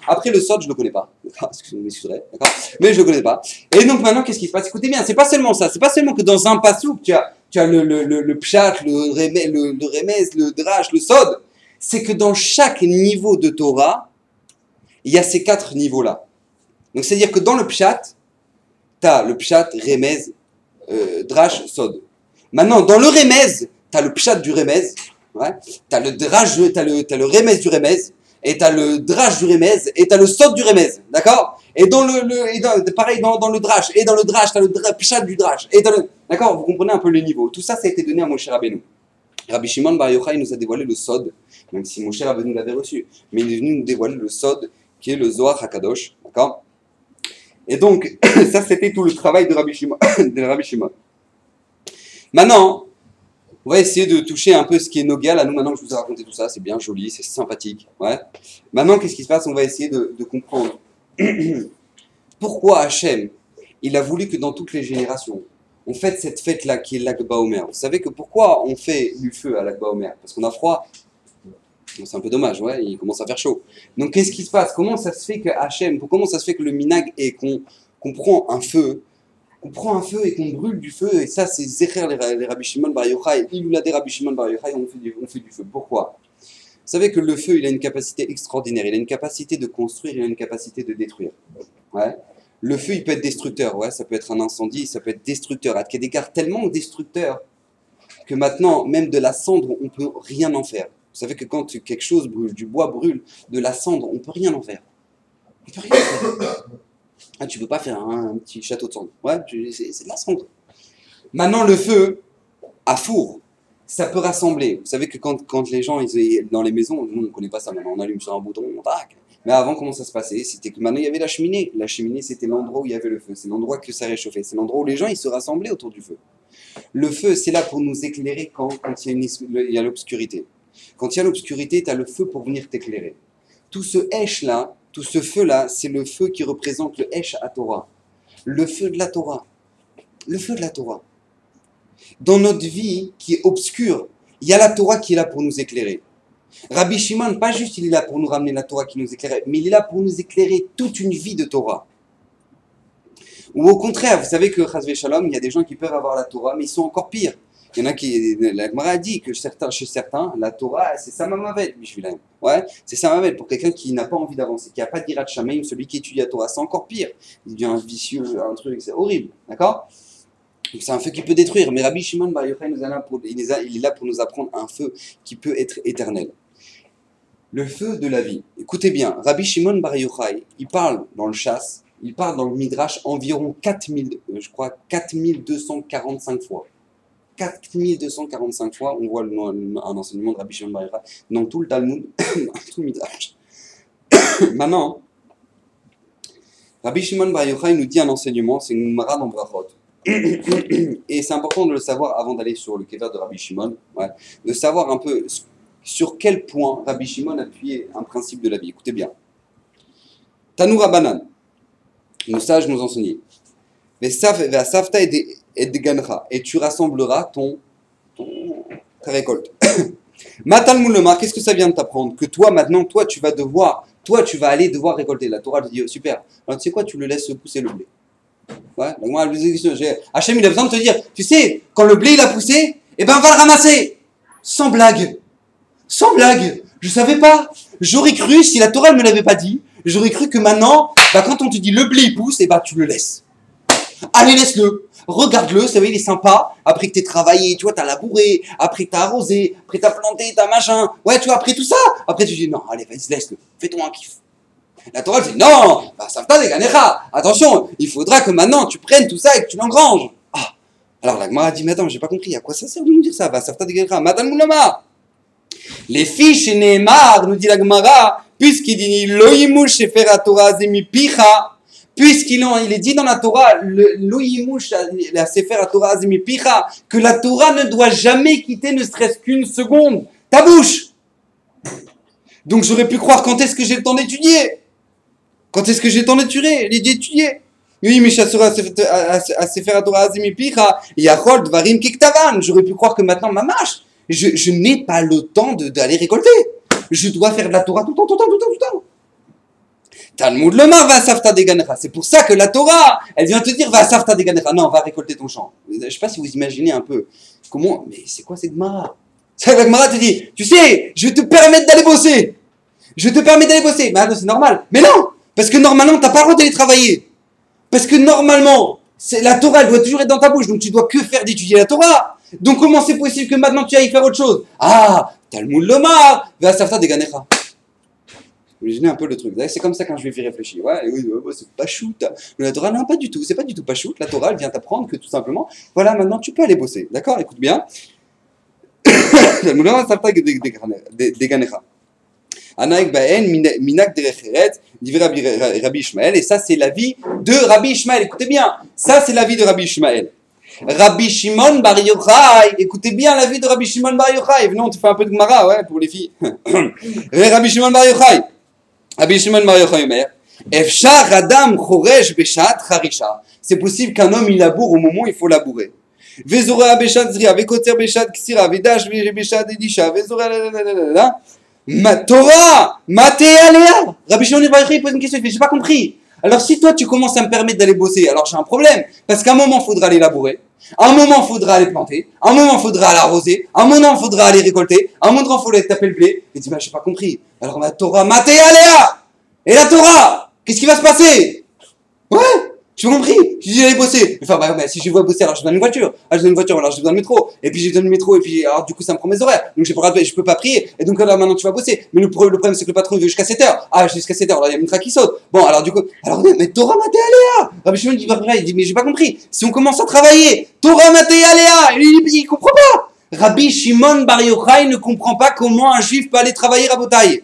après le sod, je le connais pas, excusez-moi, d'accord? Mais je le connais pas. Et donc maintenant, qu'est-ce qui se passe? Écoutez bien, c'est pas seulement ça, c'est pas seulement que dans un pasouk, tu as le pshat, le remez, le drash, le sod, c'est que dans chaque niveau de Torah, il y a ces 4 niveaux-là. Donc c'est-à-dire que dans le pshat, tu as le pshat, remez, drash, sod. Maintenant, dans le remez, tu as le pshat du remez. Ouais. T'as le drash, t'as le remez du remez, et t'as le drash du remez, et t'as le sod du remez, d'accord? Et pareil dans le drash, et dans le drash, t'as le pshat du drash, et d'accord? Vous comprenez un peu le niveau. Tout ça, ça a été donné à Moshe Rabbeinu. Rabbi Shimon Bar Yochai nous a dévoilé le sod, même si Moshe Rabbeinu l'avait reçu, mais il est venu nous dévoiler le sod, qui est le Zohar HaKadosh, d'accord? Et donc, ça, c'était tout le travail de Rabbi Shimon. Maintenant, on va essayer de toucher un peu ce qui est Nogal à nous. Maintenant que je vous ai raconté tout ça, c'est bien joli, c'est sympathique. Ouais. Maintenant, qu'est-ce qui se passe? On va essayer de comprendre pourquoi Hachem, il a voulu que dans toutes les générations, on fête cette fête-là qui est l'Ag BaOmer. Vous savez que pourquoi on fait du feu à l'Ag BaOmer? Parce qu'on a froid. C'est un peu dommage, ouais, il commence à faire chaud. Donc qu'est-ce qui se passe? Comment ça se fait que Hachem, comment ça se fait que le minag est qu'on prend un feu? On prend un feu et qu'on brûle du feu, et ça c'est Zecher les Rabbi Shimon Bar Yochai, il a des Rabbi Shimon Bar Yochai, on fait du feu. Pourquoi? Vous savez que le feu, il a une capacité extraordinaire, il a une capacité de construire, il a une capacité de détruire. Ouais. Le feu, il peut être destructeur, ouais, ça peut être un incendie, ça peut être destructeur, à Kedekar, tellement destructeur que maintenant, même de la cendre, on peut rien en faire. Vous savez que quand quelque chose brûle, du bois brûle, de la cendre, on peut rien en faire. On peut rien en faire. Ah, tu peux pas faire un petit château de cendre. Ouais, c'est de la cendre. Maintenant, le feu à four, ça peut rassembler. Vous savez que quand les gens, dans les maisons, nous, on ne connaît pas ça maintenant, on allume sur un bouton, tac. Mais avant, comment ça se passait? C'était que maintenant, il y avait la cheminée. La cheminée, c'était l'endroit où il y avait le feu. C'est l'endroit que ça réchauffait. C'est l'endroit où les gens, ils se rassemblaient autour du feu. Le feu, c'est là pour nous éclairer quand il y a l'obscurité. Quand il y a l'obscurité, tu as le feu pour venir t'éclairer. Tout ce Hesh-là, tout ce feu-là, c'est le feu qui représente le Hesh à Torah. Le feu de la Torah. Le feu de la Torah. Dans notre vie qui est obscure, il y a la Torah qui est là pour nous éclairer. Rabbi Shimon, pas juste il est là pour nous ramener la Torah qui nous éclaire, mais il est là pour nous éclairer toute une vie de Torah. Ou au contraire, vous savez que Chazvé Shalom, il y a des gens qui peuvent avoir la Torah, mais ils sont encore pires. Il y en a qui, la Gemara a dit que chez certains, la Torah, c'est Samamavet, ouais, c'est Samamavet pour quelqu'un qui n'a pas envie d'avancer, qui n'a pas d'Irat Shamayim, celui qui étudie la Torah, c'est encore pire. Il devient un vicieux, un truc, c'est horrible, d'accord? Donc c'est un feu qui peut détruire, mais Rabbi Shimon Bar Yochai il est là pour nous apprendre un feu qui peut être éternel. Le feu de la vie. Écoutez bien, Rabbi Shimon Bar Yochai, il parle dans le Chasse, il parle dans le Midrash environ 4245 fois. 4245 fois, on voit un enseignement de Rabbi Shimon Bar Yochai dans tout le Talmud, dans tout le Midrash. Maintenant, Rabbi Shimon Bar Yochai nous dit un enseignement, c'est une Gemara dans Brachot. Et c'est important de le savoir avant d'aller sur le kever de Rabbi Shimon, ouais, de savoir un peu sur quel point Rabbi Shimon appuyait un principe de la vie. Écoutez bien. Tanu Rabbanan, nos sages nous enseignaient. Et tu rassembleras ta récolte. Matal Moulema, qu'est-ce que ça vient de t'apprendre? Que toi, maintenant, tu vas aller devoir récolter. La Torah te dit, oh, super. Alors, tu sais quoi, tu le laisses pousser le blé. Ouais, donc moi, Hachem, il a besoin de te dire, tu sais, quand le blé, il a poussé, eh ben, va le ramasser. Sans blague. Sans blague. Je savais pas. J'aurais cru, si la Torah ne me l'avait pas dit, j'aurais cru que maintenant, bah, quand on te dit le blé, il pousse, eh ben, tu le laisses. Allez, laisse-le. Regarde-le, ça va, il est sympa. Après que t'aies travaillé, tu vois, t'as labouré. Après que t'as arrosé. Après que t'as planté, t'as machin. Ouais, tu vois, après tout ça. Après, tu dis, non, allez, vas-y, laisse-le. Fais-toi un kiff. La Torah dit, non, bah, ça va des ganecha. Attention, il faudra que maintenant tu prennes tout ça et que tu l'engranges. Ah. Alors la Gemara dit, mais attends, j'ai pas compris. À quoi ça sert de nous dire ça? Bah, ça va des ganecha. Madame Moulama. Les filles chez Nehemar, nous dit la Gemara, puisqu'il dit, loïmouch shefer Torah zemi picha. Puisqu'il est dit dans la Torah, la Sefer Torah Azimi Picha, que la Torah ne doit jamais quitter ne serait-ce qu'une seconde ta bouche. Donc j'aurais pu croire, quand est-ce que j'ai le temps d'étudier? Quand est-ce que j'ai le temps d'étudier? Oui, mais à Sefer Torah Azimi Picha, Yachol Dvarim Kiktavan. J'aurais pu croire que maintenant, mamache, je n'ai pas le temps d'aller récolter. Je dois faire de la Torah tout le temps. Talmud Lomar va savta deganecha. C'est pour ça que la Torah, elle vient te dire va savta deganecha. Non, va récolter ton champ. Je ne sais pas si vous imaginez un peu comment. Mais c'est quoi cette Gemara? La Gemara te dit, tu sais, je vais te permettre d'aller bosser. Mais c'est normal. Mais non, parce que normalement, t'as pas le droit d'aller travailler. Parce que normalement, la Torah, elle doit toujours être dans ta bouche. Donc tu dois que faire d'étudier la Torah. Donc comment c'est possible que maintenant tu ailles faire autre chose? Ah, Talmud Lomar va savta deganecha. Imaginez un peu le truc. C'est comme ça quand je lui fais réfléchir. Ouais, oui, c'est pas shoot. Mais la Torah, non, pas du tout. C'est pas du tout pas shoot. La Torah, elle vient t'apprendre que tout simplement, voilà, maintenant tu peux aller bosser. D'accord? Écoute bien. Rabbi Ishmael. Et ça, c'est l'avis de Rabbi Ishmael. Écoutez bien. Ça, c'est l'avis de Rabbi Ishmael. Rabbi Shimon Bar Yochai. Écoutez bien l'avis de Rabbi Shimon Bar Yochai. Venons, on te fait un peu de Gemara, ouais, pour les filles. Rabbi Shimon Bar Yochai. Rabbi Shimon Bar Yochai Omer, Efshar Adam Choresh Beshat Harisha. C'est possible qu'un homme il laboure au moment où il faut labourer. Vezora Beshat Zria, Vekoter Beshat Ksira, Vedash Beshat Edisha, Vezora Ma Torah, Mate Alea. Rabbi Shimon Bar Yochai pose une question, il fait j'ai pas compris. Alors si toi tu commences à me permettre d'aller bosser, alors j'ai un problème. Parce qu'à un moment il faudra aller labourer, à un moment il faudra aller planter, à un moment il faudra aller arroser, à un moment il faudra aller récolter, à un moment il faudra aller taper le blé. Et tu dis bah j'ai pas compris. Alors la Torah, Mate Alea. Et la Torah, qu'est-ce qui va se passer? Ouais, j'ai compris. Je dis aller bosser. Enfin bah si je veux bosser, alors je donne une voiture. Ah, je donne une voiture, alors je donne le métro. Et puis je donne le métro, et puis alors du coup ça me prend mes horaires. Donc je peux pas prier. Et donc là maintenant tu vas bosser. Mais le problème c'est que le patron il veut jusqu'à 7h. Ah jusqu'à 7h, alors il y a une traque qui saute. Bon alors du coup, alors mais Torah Maté Aléa. Rabbi Shimon il dit mais j'ai pas compris. Si on commence à travailler, Torah Maté Aléa, il comprend pas. Rabbi Shimon Bar Yochai ne comprend pas comment un juif peut aller travailler à Botaï.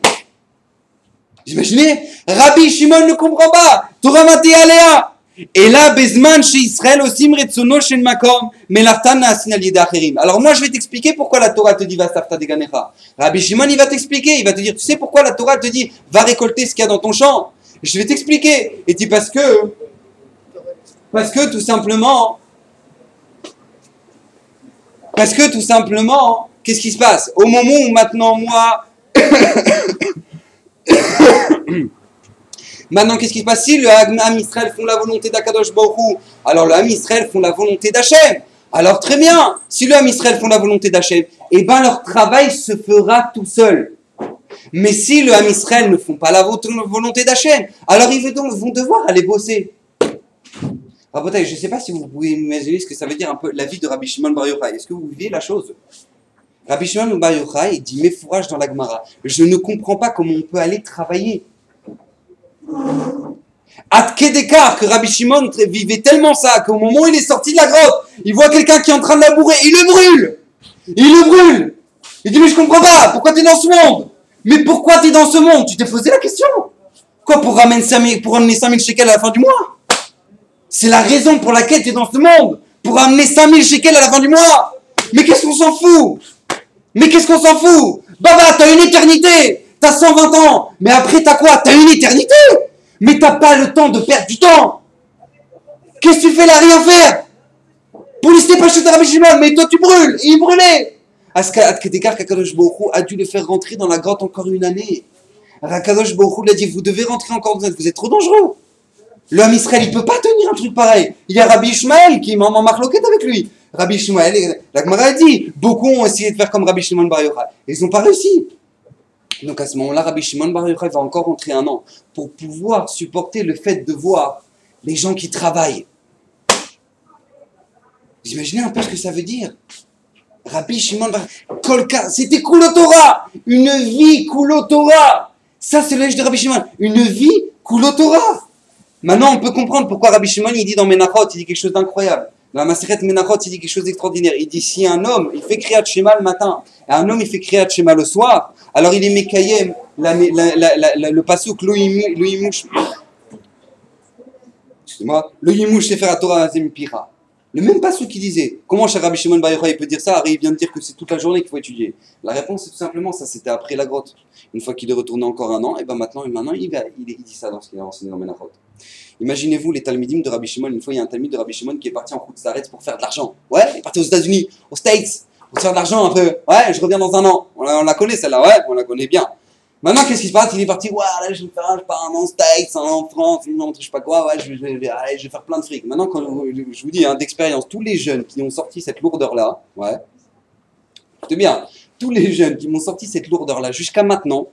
Vous imaginez? Rabbi Shimon ne comprend pas. Torah Maté Aléa. Et là, Bezman chez Israël aussi mretsono chez Makom, mais l'artan na signalé d'acherim. Alors moi, je vais t'expliquer pourquoi la Torah te dit va savta de ganecha. Rabbi Shimon, il va t'expliquer, il va te dire, tu sais pourquoi la Torah te dit va récolter ce qu'il y a dans ton champ. Je vais t'expliquer. Et dis parce que tout simplement, qu'est-ce qui se passe? Au moment où maintenant moi Maintenant, qu'est-ce qui se passe? Si le Ham Israël font la volonté d'Akadosh Baruch Hu, alors le Ham Israël font la volonté d'Hachem. Alors très bien, si le Ham Israël font la volonté d'Hachem, eh bien leur travail se fera tout seul. Mais si le Ham Israël ne font pas la volonté d'Hachem, alors ils vont devoir aller bosser. Rabotai, je ne sais pas si vous pouvez imaginer ce que ça veut dire un peu la vie de Rabbi Shimon Bar Yochai. Est-ce que vous vivez la chose? Rabbi Shimon Bar Yochai dit Mefourage dans la Gemara. Je ne comprends pas comment on peut aller travailler. Ad Kedekar, que Rabbi Shimon vivait tellement ça qu'au moment où il est sorti de la grotte, il voit quelqu'un qui est en train de labourer, il le brûle. Il le brûle. Il dit mais je comprends pas, pourquoi tu es dans ce monde? Mais pourquoi tu es dans ce monde? Tu t'es posé la question? Quoi, pour ramener 5000 shekels à la fin du mois? C'est la raison pour laquelle tu es dans ce monde. Pour ramener 5000 shekels à la fin du mois. Mais qu'est-ce qu'on s'en fout? Mais qu'est-ce qu'on s'en fout? Baba, t'as une éternité. T'as 120 ans. Mais après, t'as quoi? T'as une éternité. Mais t'as pas le temps de perdre du temps. Qu'est-ce que tu fais là? Rien faire. Pour lister pas chez Rabbi Shimon. Mais toi, tu brûles. Et il brûlait. Adkedekar, Kadosh Baruch Hu a dû le faire rentrer dans la grotte encore une année. Kadosh Baruch Hu lui a dit, vous devez rentrer encore, vous êtes trop dangereux. L'homme Israël, il peut pas tenir un truc pareil. Il y a Rabbi Ishmael qui est en marloquette avec lui. Rabbi Ishmael, la Gemara a dit, beaucoup ont essayé de faire comme Rabbi Shimon Bar Yochai. Ils n'ont pas réussi. Donc à ce moment-là, Rabbi Shimon Bar Yochai va encore rentrer un an pour pouvoir supporter le fait de voir les gens qui travaillent. Vous imaginez un peu ce que ça veut dire? Rabbi Shimon Bar Kolka, c'était Kulotora, une vie Kulotora. Ça, c'est le lèche de Rabbi Shimon, une vie Kulotora. Maintenant, on peut comprendre pourquoi Rabbi Shimon, il dit dans Menachot, il dit quelque chose d'incroyable. Dans la Maseret Menachot, il dit quelque chose d'extraordinaire. Il dit, si un homme, il fait Kriyat Shema le matin, et un homme, il fait Kriyat Shema le soir, alors il est Mekayem, le pasouk, lo yimush, excusez-moi, lo yimush sefer Torah azem pira. Le même pasouk qui disait, comment chez Rabbi Shimon Bar Yochai peut dire ça? Il vient de dire que c'est toute la journée qu'il faut étudier. La réponse, c'est tout simplement ça, c'était après la grotte. Une fois qu'il est retourné encore un an, et ben maintenant il dit ça dans ce qu'il a enseigné dans Menachot. Imaginez-vous les talmidim de Rabbi Shimon. Une fois, il y a un talmid de Rabbi Shimon qui est parti en route d'arrêt pour faire de l'argent. Ouais, il est parti aux États-Unis, aux States, pour faire de l'argent un peu. Ouais, je reviens dans un an. On la connaît celle-là, ouais, on la connaît bien. Maintenant, qu'est-ce qui se passe? Il est parti, ouais, là, je pars en States, en France, je sais pas quoi, ouais, je vais faire plein de fric. Maintenant, quand je vous dis, hein, d'expérience, tous les jeunes qui ont sorti cette lourdeur-là, ouais, écoutez bien, tous les jeunes qui m'ont sorti cette lourdeur-là jusqu'à maintenant,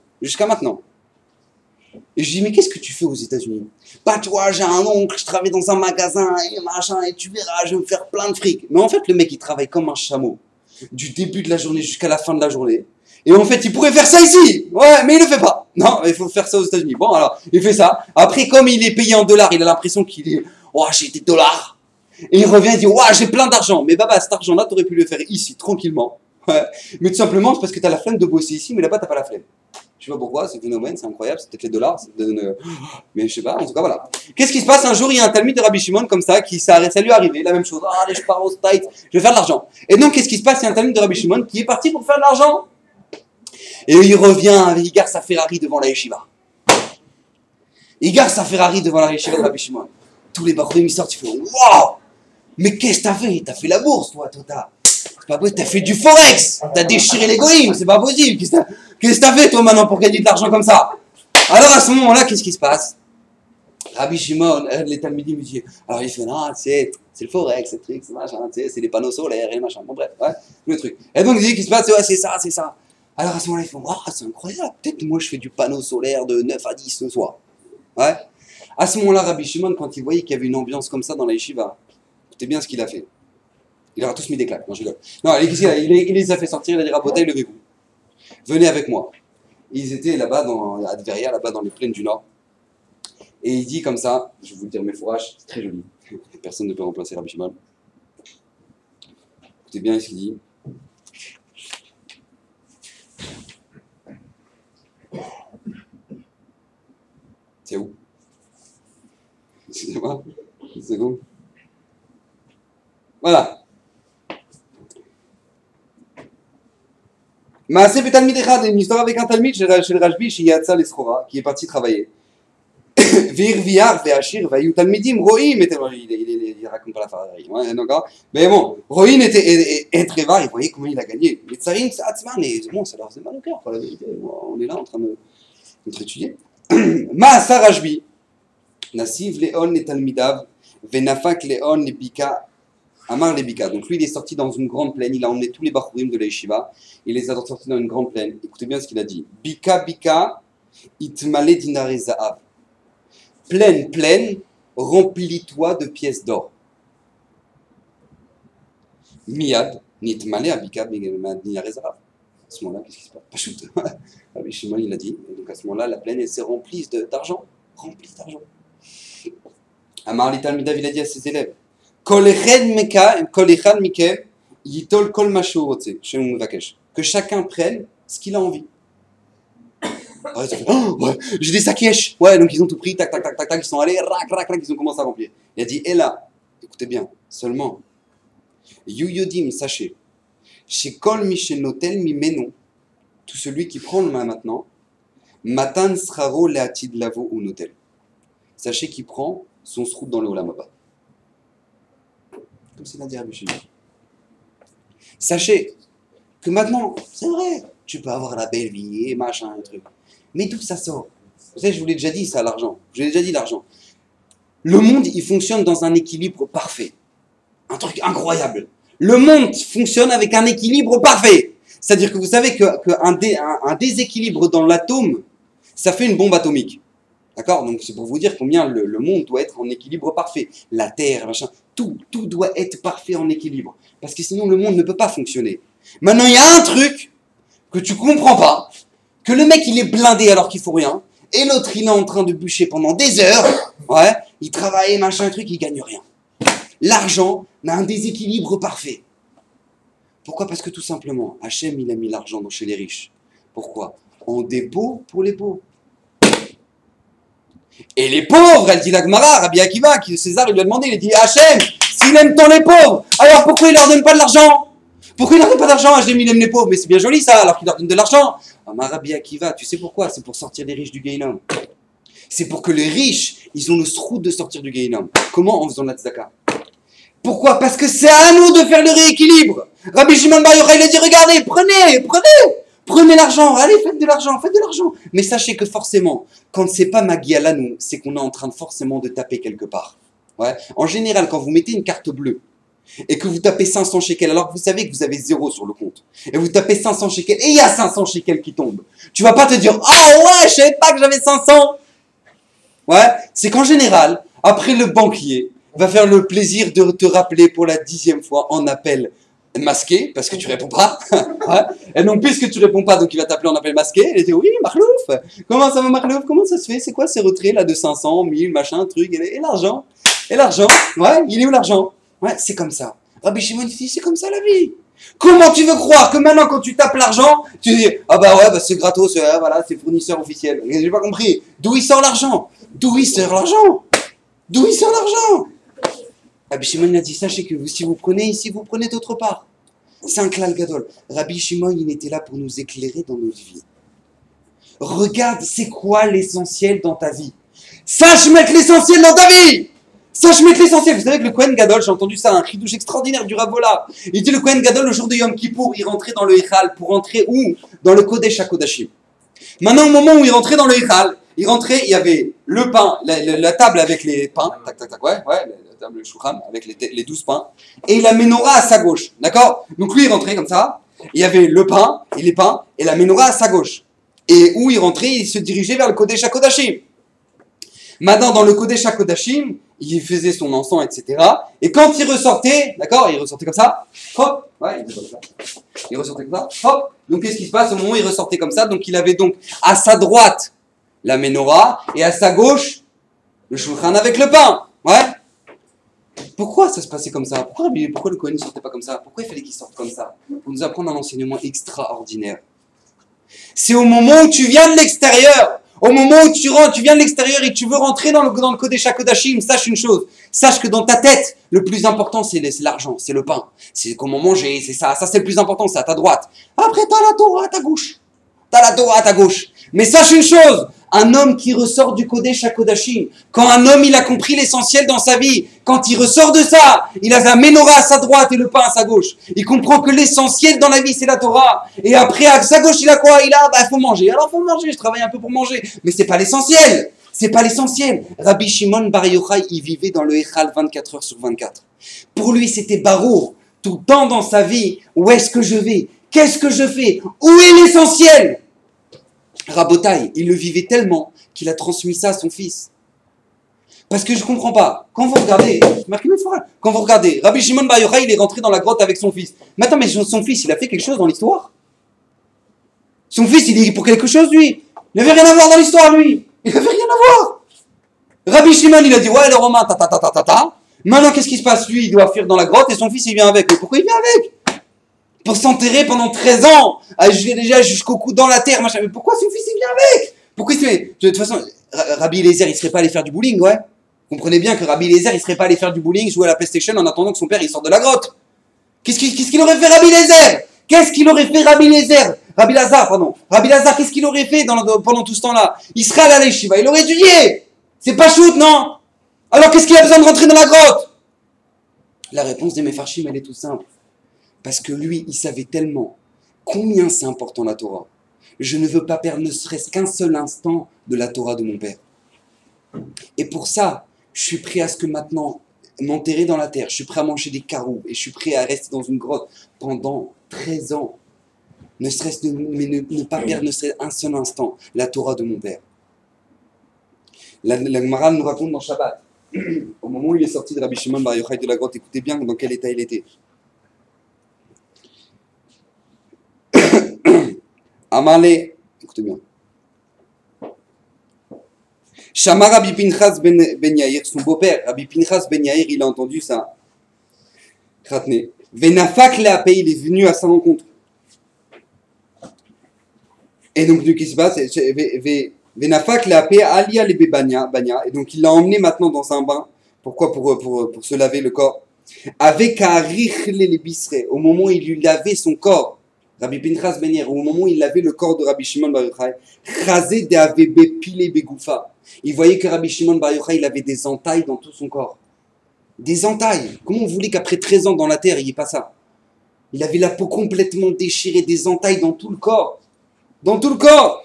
et je dis, mais qu'est-ce que tu fais aux États-Unis? Bah, tu vois, j'ai un oncle, je travaille dans un magasin, et machin, et tu verras, je vais me faire plein de fric. Mais en fait, le mec, il travaille comme un chameau, du début de la journée jusqu'à la fin de la journée. Et en fait, il pourrait faire ça ici. Ouais, mais il le fait pas. Non, il faut faire ça aux États-Unis. Bon, alors, il fait ça. Après, comme il est payé en dollars, il a l'impression qu'il est, oh, j'ai des dollars. Et il revient et dit, ouais, j'ai plein d'argent. Mais baba, cet argent-là, t'aurais pu le faire ici, tranquillement. Ouais. Mais tout simplement, c'est parce que t'as la flemme de bosser ici, mais là-bas, t'as pas la flemme. Je sais pas pourquoi, c'est phénomène, c'est incroyable, c'est peut-être les dollars, mais je sais pas, en tout cas voilà. Qu'est-ce qui se passe? Un jour, il y a un talmid de Rabbi Shimon comme ça, ça lui est arrivé, la même chose, ah, allez, je pars au States, je vais faire de l'argent. Et donc, qu'est-ce qui se passe? Il y a un talmid de Rabbi Shimon qui est parti pour faire de l'argent. Et il revient, il gare sa Ferrari devant la yeshiva. Il gare sa Ferrari devant la yeshiva de Rabbi Shimon. Tous les bachorim ils sortent, ils font, waouh! Mais qu'est-ce que t'as fait? T'as fait la bourse, toi, Tota. C'est pas possible, t'as fait du forex, t'as déchiré les goïms, c'est pas possible. Qu'est-ce que t'as fait toi maintenant pour gagner de l'argent comme ça? Alors à ce moment-là, qu'est-ce qui se passe? Rabbi Shimon, les talmidim me disent, alors il fait, non, c'est le forex, c'est truc, c'est machin, c'est les panneaux solaires et machin, bon bref, ouais, le truc. Et donc il dit, qu'est-ce qui se passe? Ouais, c'est ça. Alors à ce moment-là, ils font, oh, c'est incroyable, peut-être moi je fais du panneau solaire de 9 à 10 ce soir. Ouais. À ce moment-là, Rabbi Shimon, quand il voyait qu'il y avait une ambiance comme ça dans la yeshiva, écoutez bien ce qu'il a fait. Il leur a tous mis des claques, non je rigole. Non, il les a fait sortir, il a dit, Rabotai, levez-vous. Venez avec moi. Ils étaient là-bas, à Tveria, là-bas dans les plaines du Nord. Et il dit comme ça, je vais vous le dire, mes fourrages, c'est très joli. Personne ne peut remplacer Rabbi Shimon. Écoutez bien ce qu'il dit. C'est où? Excusez-moi, une seconde. Voilà. Maaseh betalmid echad, une histoire avec un talmid chez le Rajbi, chez Yatsa l'Esrora, qui est parti travailler. Vir viar ve'ashir ve'ayu talmidim roim était, il raconte pas la Ferrari, ouais, d'accord. Mais bon, Roim était très var, il voyait comment il a gagné. Les tsarim s'atzman, et bon, ça leur faisait mal au cœur, pour la vérité. On est là en train de notre étudier. Maaseh Rajbi, nasiv leon le talmidav, ve'nafak leon le bika. Amar les Bika. Donc lui, il est sorti dans une grande plaine. Il a emmené tous les Bachurim de la Yeshiva. Il les a sortis dans une grande plaine. Écoutez bien ce qu'il a dit. Bika, Bika, itmale dinare za'av. Plaine, remplis-toi de pièces d'or. Miad, nitmale abika dinare za'av. À ce moment-là, qu'est-ce qui se passe? Pas shoot. Rabbi Shimon, il a dit. Et donc à ce moment-là, la plaine, elle s'est remplie d'argent. Remplie d'argent. Amar li Talmidav, il a dit à ses élèves, Kol echad mikem yitol kol ma shu rotze, shemu mevakesh. Que chacun prenne ce qu'il a envie. Ah, ça fait, oh, ouais, j'ai des sakesh. Ouais, donc ils ont tout pris, tac, tac, tac, tac, tac, ils sont allés, rac, rac, rac, ils ont commencé à remplir. Il a dit, et là, écoutez bien, seulement, Yuyodim, sachez, chez Kol Mishenotel Mimeno, tout celui qui prend le main maintenant, Matan Sraro Leatid Lavo ou Notel. Sachez qu'il prend son srout dans le Olamaba. Comme c'est la diable chez lui. Sachez que maintenant, c'est vrai, tu peux avoir la belle vie et machin, et truc. Mais d'où ça sort? Vous savez, je vous l'ai déjà dit ça, l'argent. Je vous l'ai déjà dit l'argent. Le monde, il fonctionne dans un équilibre parfait. Un truc incroyable. Le monde fonctionne avec un équilibre parfait. C'est-à-dire que vous savez qu'un déséquilibre dans l'atome, ça fait une bombe atomique. D'accord? Donc c'est pour vous dire combien le monde doit être en équilibre parfait. La Terre, machin, tout doit être parfait en équilibre. Parce que sinon le monde ne peut pas fonctionner. Maintenant, il y a un truc que tu comprends pas, que le mec il est blindé alors qu'il faut rien, et l'autre il est en train de bûcher pendant des heures, ouais, il travaille, machin, truc, il gagne rien. L'argent a un déséquilibre parfait. Pourquoi? Parce que tout simplement, Hachem il a mis l'argent chez les riches. Pourquoi? En dépôt pour les pauvres. Et les pauvres, elle dit la Gemara, Rabbi Akiva, qui César lui a demandé, il a dit Hachem, s'il aime tant les pauvres, alors pourquoi il leur donne pas de l'argent? Pourquoi il leur donne pas d'argent? Hachem il aime les pauvres, mais c'est bien joli ça, alors qu'il leur donne de l'argent. Ah, ma Rabbi Akiva, tu sais pourquoi? C'est pour sortir les riches du Gehinnom. C'est pour que les riches, ils ont le srout de sortir du Gehinnom. Comment? En faisant de la tzedaka. Pourquoi? Parce que c'est à nous de faire le rééquilibre. Rabbi Shimon Bar Yochai, il a dit, regardez, prenez l'argent, allez, faites de l'argent. Mais sachez que forcément, quand c'est pas Magia là, nous, c'est qu'on est en train de forcément de taper quelque part. Ouais. En général, quand vous mettez une carte bleue et que vous tapez 500 shekels, alors que vous savez que vous avez 0 sur le compte, et vous tapez 500 shekels et il y a 500 shekels qui tombent, tu vas pas te dire, oh ouais, je savais pas que j'avais 500. Ouais, c'est qu'en général, après le banquier va faire le plaisir de te rappeler pour la 10e fois en appel masqué, parce que tu réponds pas. Ouais. Et donc, puisque tu réponds pas, donc il va t'appeler en appel masqué. Il dit, oui, Marlouf, comment ça va Marlouf? Comment ça se fait? C'est quoi ces retraits là de 500, 1000, machin, truc, et l'argent? Et l'argent? Ouais, il est où l'argent? Ouais, c'est comme ça. Rabbi Shimon dit, c'est comme ça la vie. Comment tu veux croire que maintenant, quand tu tapes l'argent, tu dis, ah bah ouais, bah c'est gratos, voilà, c'est fournisseur officiel. J'ai pas compris. D'où il sort l'argent? D'où il sort l'argent? D'où il sort l'argent? Rabbi Shimon a dit, sachez que si vous prenez ici, vous prenez d'autre part. C'est un klal gadol. Rabbi Shimon, il était là pour nous éclairer dans notre vie. Regarde, c'est quoi l'essentiel dans ta vie? Sache mettre l'essentiel dans ta vie! Sache mettre l'essentiel. Vous savez que le Kohen Gadol, j'ai entendu ça, un chidouche extraordinaire du Rav Vola. Il dit le Kohen Gadol, le jour de Yom Kippour, il rentrait dans le Hichal pour rentrer où? Dans le Kodesh HaKodashim. Maintenant, au moment où il rentrait dans le Hichal, il rentrait, il y avait le pain, la table avec les pains, tac, tac, tac, ouais, la table, le shouchan, avec les 12 pains, et la menorah à sa gauche, d'accord? Donc lui, il rentrait comme ça, il y avait le pain, et les pains, et la menorah à sa gauche. Et où il rentrait, il se dirigeait vers le Kodesh HaKodashim. Maintenant, dans le Kodesh HaKodashim, il faisait son encens, etc. Et quand il ressortait, d'accord, il ressortait comme ça, hop, ouais, il ressortait comme ça, hop. Donc qu'est-ce qui se passe au moment où il ressortait comme ça? Donc il avait donc à sa droite la menorah et à sa gauche le shulchan avec le pain, ouais. Pourquoi ça se passait comme ça? Pourquoi le Kohen ne sortait pas comme ça? Pourquoi il fallait qu'il sorte comme ça? Pour nous apprendre un enseignement extraordinaire. C'est au moment où tu viens de l'extérieur. Au moment où tu rentres, tu viens de l'extérieur et tu veux rentrer dans le Kodesh HaKodashim, sache une chose. Sache que dans ta tête, le plus important, c'est l'argent, c'est le pain. C'est comment manger, c'est ça. Ça, c'est le plus important, c'est à ta droite. Après, t'as la Torah à ta gauche. Mais sache une chose. Un homme qui ressort du Kodesh HaKodashim, quand un homme, il a compris l'essentiel dans sa vie, quand il ressort de ça, il a la menorah à sa droite et le pain à sa gauche. Il comprend que l'essentiel dans la vie, c'est la Torah. Et après, à sa gauche, il a quoi? Il a, faut manger. Alors, faut manger, je travaille un peu pour manger. Mais c'est pas l'essentiel. C'est pas l'essentiel. Rabbi Shimon Bar Yochai, il vivait dans le Echal 24 heures sur 24. Pour lui, c'était barour. Tout le temps dans sa vie, où est-ce que je vais? Qu'est-ce que je fais? Où est l'essentiel? Rabotai, il le vivait tellement qu'il a transmis ça à son fils. Parce que je comprends pas. Quand vous regardez, Rabbi Shimon Bar Yochai, il est rentré dans la grotte avec son fils. Mais attends, mais son fils, il a fait quelque chose dans l'histoire? Son fils, il est pour quelque chose, lui. Il n'avait rien à voir dans l'histoire, lui. Il n'avait rien à voir. Rabbi Shimon, il a dit, ouais, le Romain, ta. Maintenant, qu'est-ce qui se passe? Lui, il doit fuir dans la grotte et son fils, il vient avec. Mais pourquoi il vient avec? Pour s'enterrer pendant 13 ans, déjà jusqu'au cou dans la terre, machin. Mais pourquoi son fils, il vient avec? Pourquoi il se met... De toute façon, Rabbi Eliezer, il serait pas allé faire du bowling, ouais? Vous comprenez bien que Rabbi Eliezer, il serait pas allé faire du bowling, jouer à la PlayStation en attendant que son père, il sorte de la grotte. Qu'est-ce qu'il aurait fait, Rabbi Eliezer? Qu'est-ce qu'il aurait fait, Rabbi Eliezer? Rabbi Lazare, pardon. Rabbi Lazare, qu'est-ce qu'il aurait fait pendant tout ce temps-là? Il serait allé à l'Yeshiva, il aurait étudié. C'est pas shoot, non? Alors qu'est-ce qu'il a besoin de rentrer dans la grotte? La réponse des Mefarshim, elle est toute simple. Parce que lui, il savait tellement combien c'est important la Torah. Je ne veux pas perdre ne serait-ce qu'un seul instant de la Torah de mon père. Et pour ça, je suis prêt à ce que maintenant, m'enterrer dans la terre, je suis prêt à manger des caroubes et je suis prêt à rester dans une grotte pendant 13 ans. Ne pas perdre ne serait un seul instant la Torah de mon père. La Gemara nous raconte dans Shabbat, au moment où il est sorti de Rabbi Shimon Bar Yochai de la grotte, écoutez bien dans quel état il était. Amalé, écoutez bien. Shama Rabbi Pinchas ben Yair, son beau-père, Rabbi Pinchas ben Yair, il a entendu ça. Khatne. Venafak Leapé, il est venu à sa rencontre. Et donc, qu'est-ce qui se passe? Venafak Leapé Alia Lebe Banya. Et donc, il l'a emmené maintenant dans un bain. Pourquoi? Pour se laver le corps. Avec Arich les Bisre, au moment où il lui lavait son corps. Rabbi Pinchas ben Yair, au moment où il lavait le corps de Rabbi Shimon Bar Yochai, Chazé de Avebe Pile Begoufa. Il voyait que Rabbi Shimon Bar Yochai, il avait des entailles dans tout son corps. Des entailles. Comment vous voulez qu'après 13 ans dans la terre, il n'y ait pas ça? Il avait la peau complètement déchirée, des entailles dans tout le corps. Dans tout le corps.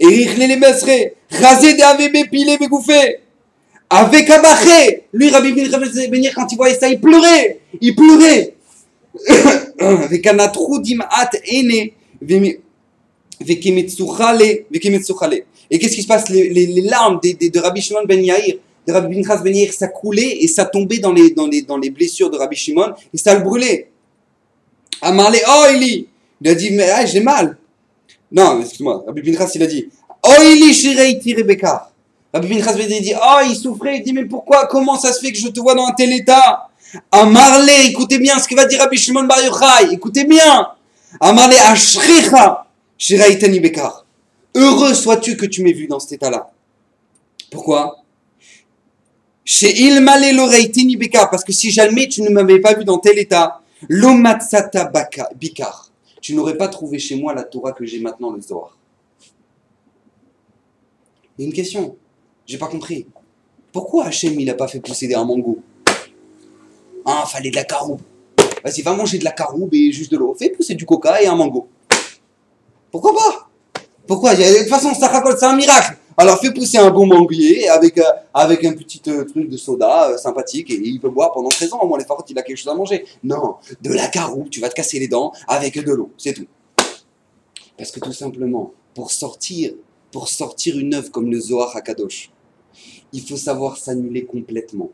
Et Richle les Besre, Chazé de Avebe Pile Begoufa. Avec Abaché. Lui, Rabbi Pinchas ben Yair, quand il voyait ça, il pleurait. Il pleurait. Avec un atrou d'im'at ene et qu'est-ce qui se passe? Les larmes de Rabbi Shimon ben Yair, de Rabbi Pinchas ben Yair, ça coulait et ça tombait dans les blessures de Rabbi Shimon et ça le brûlait. Amarle, oh Eli, il a dit mais j'ai mal. Non, excuse-moi, Rabbi Pinchas il a dit oh Eli shireiti Rebekah. Rabbi Pinchas ben Yair dit oh il souffrait, il dit mais pourquoi, comment ça se fait que je te vois dans un tel état? Amarle, écoutez bien ce que va dire Rabbi Shimon Bar Yochai, écoutez bien. Amarle ashricha shiraitani bekar. Heureux sois-tu que tu m'aies vu dans cet état-là. Pourquoi? Chez ilmale loreitini bekar, parce que si jamais tu ne m'avais pas vu dans tel état, lomatsata bikar, tu n'aurais pas trouvé chez moi la Torah que j'ai maintenant, le Zohar. Il y a une question, j'ai pas compris. Pourquoi Hachem il a pas fait pousser un mango? Ah, fallait de la caroube. Vas-y, va manger de la caroube et juste de l'eau. Fais pousser du coca et un mango. Pourquoi pas? Pourquoi? De toute façon, ça raconte, c'est un miracle. Alors fais pousser un bon manguier avec un petit truc de soda sympathique et il peut boire pendant 13 ans. Au moins, les farottes, il a quelque chose à manger. Non, de la caroube, tu vas te casser les dents avec de l'eau. C'est tout. Parce que tout simplement, pour sortir une œuvre comme le Zohar HaKadosh, il faut savoir s'annuler complètement.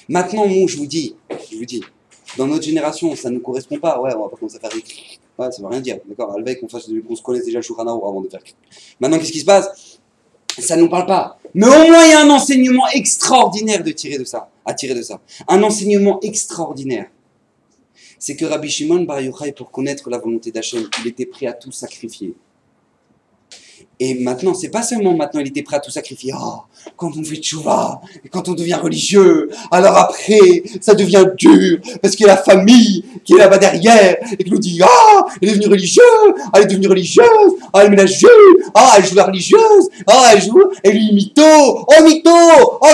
Maintenant, moi, je vous dis, dans notre génération, ça ne nous correspond pas. Ouais, on va pas commencer à faire ouais, ça veut rien dire. D'accord, avec qu'on se connaisse déjà le Shulchan Arour avant de faire. Maintenant, qu'est-ce qui se passe? Ça ne nous parle pas. Mais au moins, il y a un enseignement extraordinaire à tirer de ça. Un enseignement extraordinaire. C'est que Rabbi Shimon Bar Yochai, pour connaître la volonté d'Hachem, il était prêt à tout sacrifier. Et maintenant, c'est pas seulement maintenant il était prêt à tout sacrifier. Oh, quand on fait tchouva, et quand on devient religieux, alors après, ça devient dur, parce qu'il y a la famille qui est là-bas derrière, et qui nous dit, ah, elle est devenue religieuse, elle est devenue religieuse, ah, elle met la jupe, ah, elle joue la religieuse, ah, elle lui mytho, oh,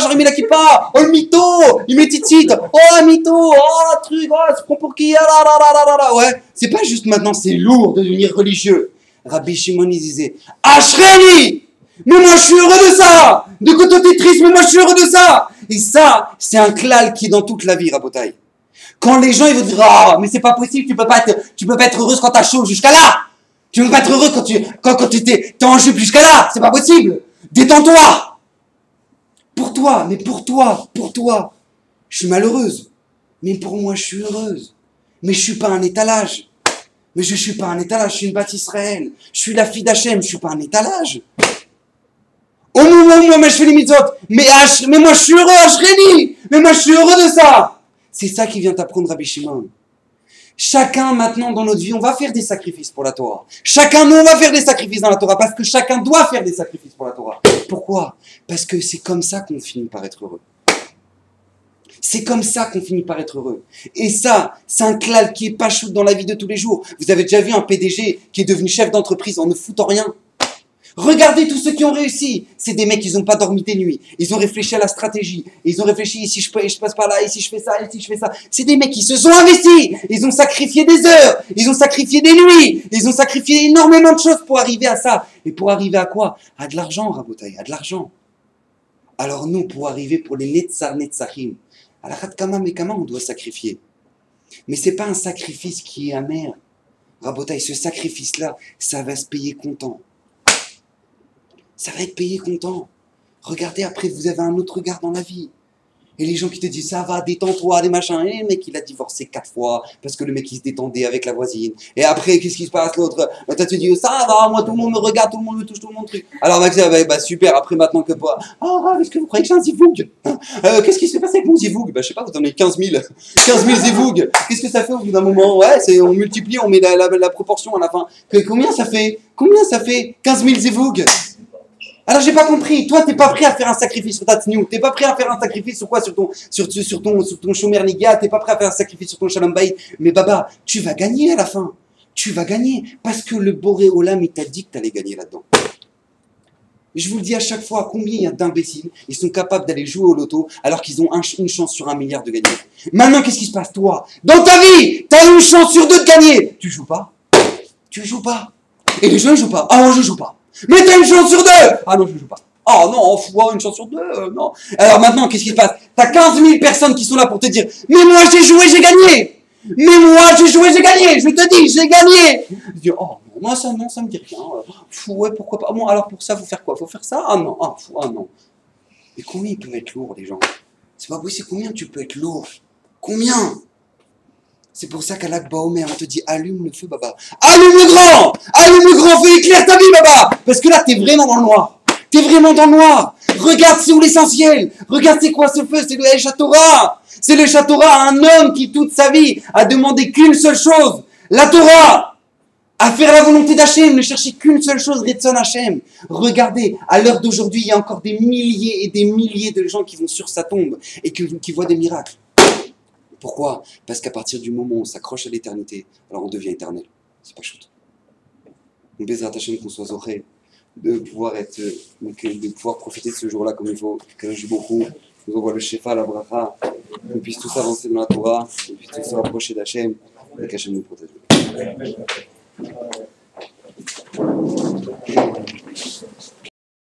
j'aurais mis la kippa, oh, le mytho, il met titite, oh, un mytho, oh, un truc, oh, se prend pour qui, ah, là, ouais, c'est pas juste maintenant, c'est lourd de devenir religieux. Rabbi Shimon il disait Ashreni, mais moi je suis heureux de ça. De côté t'es triste, mais moi je suis heureux de ça. Et ça, c'est un klal qui est dans toute la vie, Rabotai. Quand les gens ils vont dire ah mais c'est pas possible, tu peux pas être heureuse quand t'as chaud jusqu'à là. Tu peux pas être heureux quand t'es en jupe jusqu'à là. C'est pas possible. Détends-toi. Pour toi, je suis malheureuse. Mais pour moi je suis heureuse. Mais je suis pas un étalage. Mais je ne suis pas un étalage, je suis une bâtisse Israël. Je suis la fille d'Hachem, je ne suis pas un étalage. Au moment où moi je fais les mitzvot, mais moi je suis heureux, Ashréni, mais moi je suis heureux de ça. C'est ça qui vient t'apprendre Rabbi Shimon. Chacun maintenant dans notre vie, on va faire des sacrifices pour la Torah. Chacun, nous, on va faire des sacrifices dans la Torah parce que chacun doit faire des sacrifices pour la Torah. Pourquoi? Parce que c'est comme ça qu'on finit par être heureux. C'est comme ça qu'on finit par être heureux. Et ça, c'est un klal qui est pas chou dans la vie de tous les jours. Vous avez déjà vu un PDG qui est devenu chef d'entreprise en ne foutant rien? Regardez tous ceux qui ont réussi. C'est des mecs, ils n'ont pas dormi des nuits. Ils ont réfléchi à la stratégie. Ils ont réfléchi, ici je passe par là, ici je fais ça, ici je fais ça. C'est des mecs qui se sont investis. Ils ont sacrifié des heures. Ils ont sacrifié des nuits. Ils ont sacrifié énormément de choses pour arriver à ça. Et pour arriver à quoi? À de l'argent, Rabotaï, à de l'argent. Alors nous, pour arriver pour les Netzar Netzachim, à la Khat Kama Mekama, on doit sacrifier. Mais c'est pas un sacrifice qui est amer. Rabotaï, ce sacrifice-là, ça va se payer content. Ça va être payé content. Regardez, après, vous avez un autre regard dans la vie. Et les gens qui te disent, ça va, détends-toi, des machins. Et le mec, il a divorcé 4 fois, parce que le mec, il se détendait avec la voisine. Et après, qu'est-ce qui se passe, l'autre? Toi, tu te dis, ça va, moi, tout le monde me regarde, tout le monde me touche, tout le monde truc. Alors, Max, bah, super, après, maintenant que pas. Ah, est-ce que vous croyez que j'ai un zivoug? Qu'est-ce qui s'est passé avec mon zivoug? Bah, je sais pas, vous en avez 15 000. 15 000 zivoug. Qu'est-ce que ça fait au bout d'un moment? Ouais, on multiplie, on met la proportion à la fin. Combien ça fait? 15 000 zivoug. Alors j'ai pas compris, toi t'es pas prêt à faire un sacrifice sur ta tsniou, t'es pas prêt à faire un sacrifice sur quoi? Sur ton shomer niga, t'es pas prêt à faire un sacrifice sur ton shalom bayit, mais baba, tu vas gagner à la fin, tu vas gagner, parce que le Boré Olam il t'a dit que t'allais gagner là-dedans. Je vous le dis à chaque fois, combien il y a d'imbéciles, ils sont capables d'aller jouer au loto alors qu'ils ont une chance sur 1 milliard de gagner. Maintenant qu'est-ce qui se passe toi? Dans ta vie, t'as une chance sur 2 de gagner, tu joues pas? Tu joues pas. Et les gens ils jouent pas, ah non je joue pas. Mais t'as une chance sur 2! Ah non, je joue pas. Oh non, une chance sur 2, non. Alors maintenant, qu'est-ce qui se passe? T'as 15 000 personnes qui sont là pour te dire, mais moi j'ai joué, j'ai gagné! Mais moi j'ai joué, j'ai gagné! Je te dis, j'ai gagné! Je dis, oh non, moi ça, non, ça me dit rien. Ouais, pourquoi pas? Bon, alors pour ça, faut faire quoi? Faut faire ça? Ah non, ah non. Et combien ils peuvent être lourds, les gens? C'est pas possible, combien tu peux être lourd? Combien? C'est pour ça qu'à l'Akba Omer, on te dit allume le feu, baba. Allume le grand feu, éclaire ta vie, baba. Parce que là, t'es vraiment dans le noir. T'es vraiment dans le noir. Regarde, c'est où l'essentiel. Regarde, c'est quoi ce feu? C'est le Torah. C'est le Torah, un homme qui toute sa vie a demandé qu'une seule chose, la Torah. À faire la volonté d'Hachem, ne chercher qu'une seule chose, Retzon Hachem. Regardez, à l'heure d'aujourd'hui, il y a encore des milliers et des milliers de gens qui vont sur sa tombe et qui voient des miracles. Pourquoi? Parce qu'à partir du moment où on s'accroche à l'éternité, alors on devient éternel. C'est pas chouette. On baisera Hachem qu'on soit zoré, de pouvoir profiter de ce jour-là comme il faut, que je beaucoup, nous envoie le Shefa, la Bracha, qu'on puisse tous avancer dans la Torah, qu'on puisse tous se rapprocher d'Hachem, et qu'Hachem nous protège.